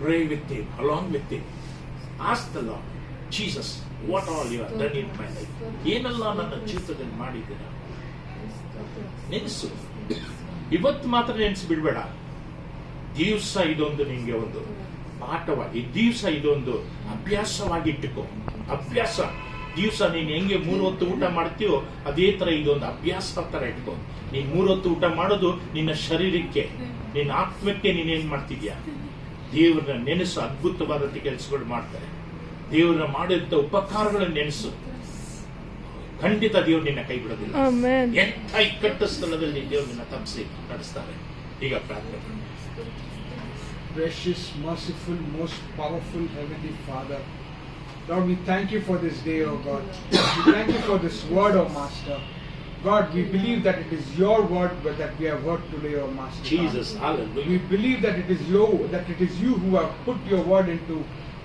pray with him, along with him. Ask the Lord, Jesus, what all you have done in my life. ಏನಲ್ಲ ನನ್ನ ಜೀವಿತದಲ್ಲಿ ಮಾಡಿದ್ದೀರ. ನೆನೆಸು. ಇವತ್ತು ಮಾತ್ರ ನೆನೆಸಿ ಬಿಡಬೇಡ. ದಿವಸ ಇದೊಂದು ನಿಮಗೆ ಒಂದು ಪಾಠವಾಗಿ, ದಿವಸ ಇದೊಂದು ಅಭ್ಯಾಸವಾಗಿಟ್ಟುಕೋ. ಅಭ್ಯಾಸ. ದಿವಸ ನೀನು ಹೆಂಗೆ 3 ಹೊತ್ತು ಊಟ ಮಾಡ್ತೀಯೋ ಅದೇ ತರ ಇದೊಂದು ಅಭ್ಯಾಸ ತರ ಇಟ್ಕೋ. ನೀನ್ 3 ಹೊತ್ತು ಊಟ ಮಾಡೋದು ನಿನ್ನ ಶರೀರಕ್ಕೆ, ನಿನ್ನ ಆತ್ಮಕ್ಕೆ ನೀನೇನ್ ಮಾಡ್ತಿದ್ಯಾ? ದೇವರನ್ನ ನೆನೆಸು. ಅದ್ಭುತವಾದಂತ ಕೆಲಸಗಳು ಮಾಡ್ತಾರೆ. ದೇವರನ್ನ ಮಾಡಿದಂತ ಉಪಕಾರಗಳನ್ನು ನೆನೆಸು. ಖಂಡಿತ ದೇವ್ರು ನಿನ್ನ ಕೈ ಬಿಡೋದಿಲ್ಲ. ಎಂಥ ಇಕ್ಕಟ್ಟ ಸ್ಥಳದಲ್ಲಿ ದೇವ್ರು ನಿನ್ನ ತಪ್ಪಿಸಿ ನಡೆಸ್ತಾರೆ. ಈಗ ಪ್ರಾರ್ಥನೆ ಮಾಡಿ. Precious, merciful, most powerful Heavenly Father, Lord, we thank you for this day, O God. We thank you for this word, O Master. God, we believe that it is your word but that we have heard today, O Master. Jesus, God. hallelujah. We believe that it is you who have put your word into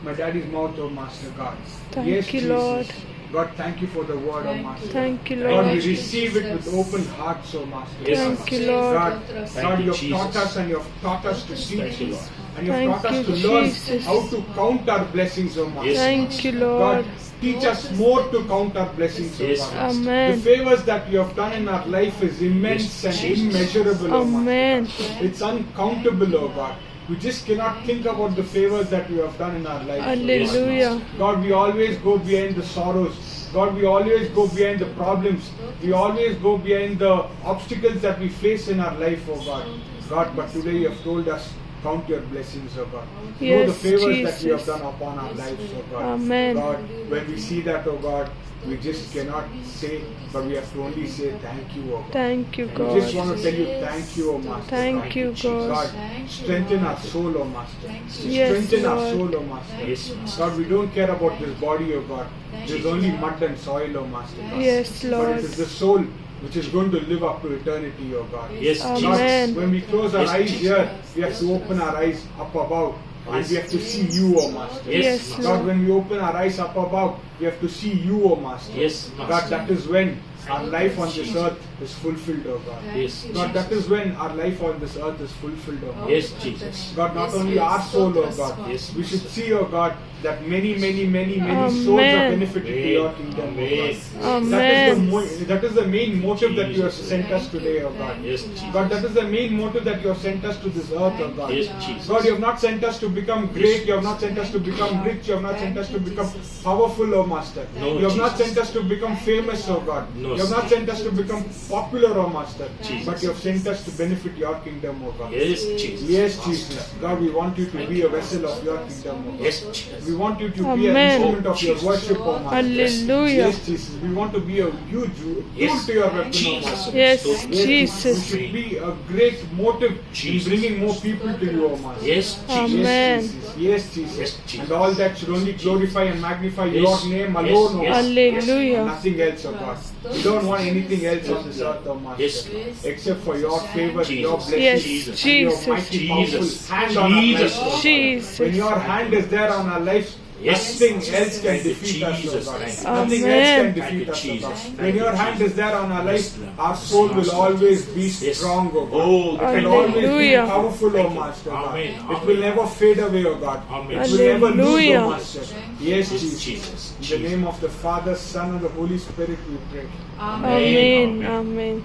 my daddy's mouth, O Master God. Thank you, Jesus. Lord. God, thank you for the word, O Thank Master. Thank you, God, Lord. we receive it with open hearts, O Master. Yes, Thank you, Master. Lord. God, Thank God, you, you have taught Jesus. us and you have taught us to Thank teach you, us. Lord. And you have Thank taught us you, to learn Jesus. how to count our blessings, O Master. Yes. Thank you, God, Lord. teach us more to count our blessings, O Yes, God. Master. The Amen. favors that you have done in our life is immense Yes, and Jesus. immeasurable, O Master. Amen. It's uncountable, O God. We just cannot think about the favors that you have done in our life. O God. Hallelujah. God, we always go behind the sorrows. God, we always go behind the problems. We always go behind the obstacles that we face in our life, oh God. God, but today you have told us, count your blessings, oh God. Know Yes, the favors that you have Jesus. done upon our lives, oh God. Amen. God, when we see that, oh God, we just cannot say, but we have to only say thank you, oh God. Thank you, We just God. want to tell you thank you, oh Master. Thank God. you, God. God, strengthen our soul, oh Master. Yes, Strengthen our Lord. soul, oh Master. Yes, Master. God, we don't care about this body, oh God. There's only mud and soil, oh Master. God. Yes, But Lord. it is the soul which is going to live up to eternity, oh God. Yes, God, Amen. when we close our Yes, eyes Jesus. here, we have to open our eyes up above. And Yes. we have to see you, oh Master. Yes, Yes, Master. God, Lord. when we open our eyes up above, we have to see you, oh Master. Yes, God, Master. that is when our life on this earth is fulfilled, oh God. Yes, God, that Jesus. is when our life on this earth is fulfilled, oh God. Yes, Jesus. God, not only our soul, oh God, Yes, we should Master. see, oh God, that many souls are Amen. benefited to your kingdom, oh Amen. God. Amen. That is the main motive that you have Jesus. sent us today, oh God. Yes, Jesus. God, that is the main motive that you have sent us to this earth, oh God. Yes, Jesus. God, you have not sent us to become great, you have not sent us to become rich, you have not sent us to become powerful, oh Master. No, You have not Jesus. sent us to become famous, oh God. No, You have not sir. sent us to become popular, oh Master. Jesus. But you have sent us to benefit your kingdom, oh God. Yes, Jesus. Yes, Jesus. God, we want you to be a vessel of your kingdom, oh God. Yes, Jesus. We want you to be an Amen. instrument of your Jesus. worship, oh Master. Hallelujah. Yes, Jesus. We want to be a huge tool Yes. to your weapon, oh Jesus. Master. Yes, Yes, we Jesus. should be a great motive Jesus. in bringing more people to you, oh Master. Yes, Jesus. Amen. Yes, Jesus. Yes, Jesus. Yes, Jesus. And all that should only glorify and magnify Yes. your name Yes. alone, oh Yes. Master. Hallelujah. Nothing else, oh God. We don't want anything else on this earth, oh Master. Yes. Except for your favor, Jesus. your blessings, Yes, and your Jesus. mighty, powerful Jesus. hand on our Jesus. lives, oh God. Jesus. When your hand is there on our lives, Yes. nothing else can Thank you, defeat us, Jesus. oh God. Thank you. Nothing Amen. else can Thank defeat you, us, oh Jesus. God. Thank When you, your hand Jesus. is there on our life, Yes, Lord. our soul will Master. always be Yes. strong, oh God. Oh, It will thank always be Hallelujah. powerful, oh Thank you. Master God. Amen. It will Amen. never fade away, oh God. Amen. It will never lose, Hallelujah. oh Master. Yes, Yes, Jesus. Jesus. In the name of the Father, Son, and the Holy Spirit, we pray. Amen. Amen.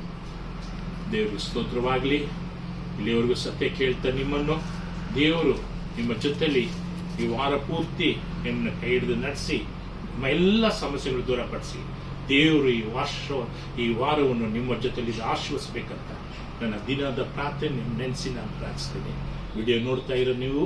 ದೇವರು ಸ್ತೋತ್ರವಾಗಲಿ. ಇಲ್ಲಿವರೆಗೂ ಸತ್ಯ ಕೇಳ್ತಾ ನಿಮ್ಮನ್ನು ದೇವರು ನಿಮ್ಮ ಜೊತೆಲಿ ಈ ವಾರ ಪೂರ್ತಿ ನಿಮ್ಮನ್ನು ಕೈ ಹಿಡಿದು ನಡೆಸಿ ನಿಮ್ಮ ಎಲ್ಲ ಸಮಸ್ಯೆಗಳು ದೂರಪಡಿಸಿ ದೇವರು ಈ ವಾರವನ್ನು ನಿಮ್ಮ ಜೊತೆಲಿ ಆಶ್ವಸಿಸಬೇಕಂತ ನನ್ನ ದಿನದ ಪ್ರಾರ್ಥನೆ ನಿಮ್ಮ ನೆನೆಸಿ ನಾನು ಪ್ರಾರ್ಥಿಸ್ತೇನೆ. ವಿಡಿಯೋ ನೋಡ್ತಾ ಇರೋ ನೀವು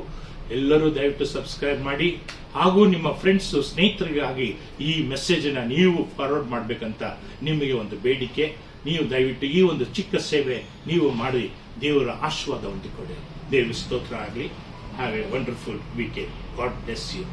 ಎಲ್ಲರೂ ದಯವಿಟ್ಟು ಸಬ್ಸ್ಕ್ರೈಬ್ ಮಾಡಿ, ಹಾಗೂ ನಿಮ್ಮ ಫ್ರೆಂಡ್ಸು ಸ್ನೇಹಿತರಿಗಾಗಿ ಈ ಮೆಸೇಜನ್ನ ನೀವು ಫಾರ್ವರ್ಡ್ ಮಾಡಬೇಕಂತ ನಿಮಗೆ ಒಂದು ಬೇಡಿಕೆ. ನೀವು ದಯವಿಟ್ಟು ಈ ಒಂದು ಚಿಕ್ಕ ಸೇವೆ ನೀವು ಮಾಡಿ ದೇವರ ಆಶೀರ್ವಾದ ಹೊಂದಿಕೊಡಿ. ದೇವರ ಸ್ತೋತ್ರ ಆಗಲಿ. Have a wonderful weekend. God bless you.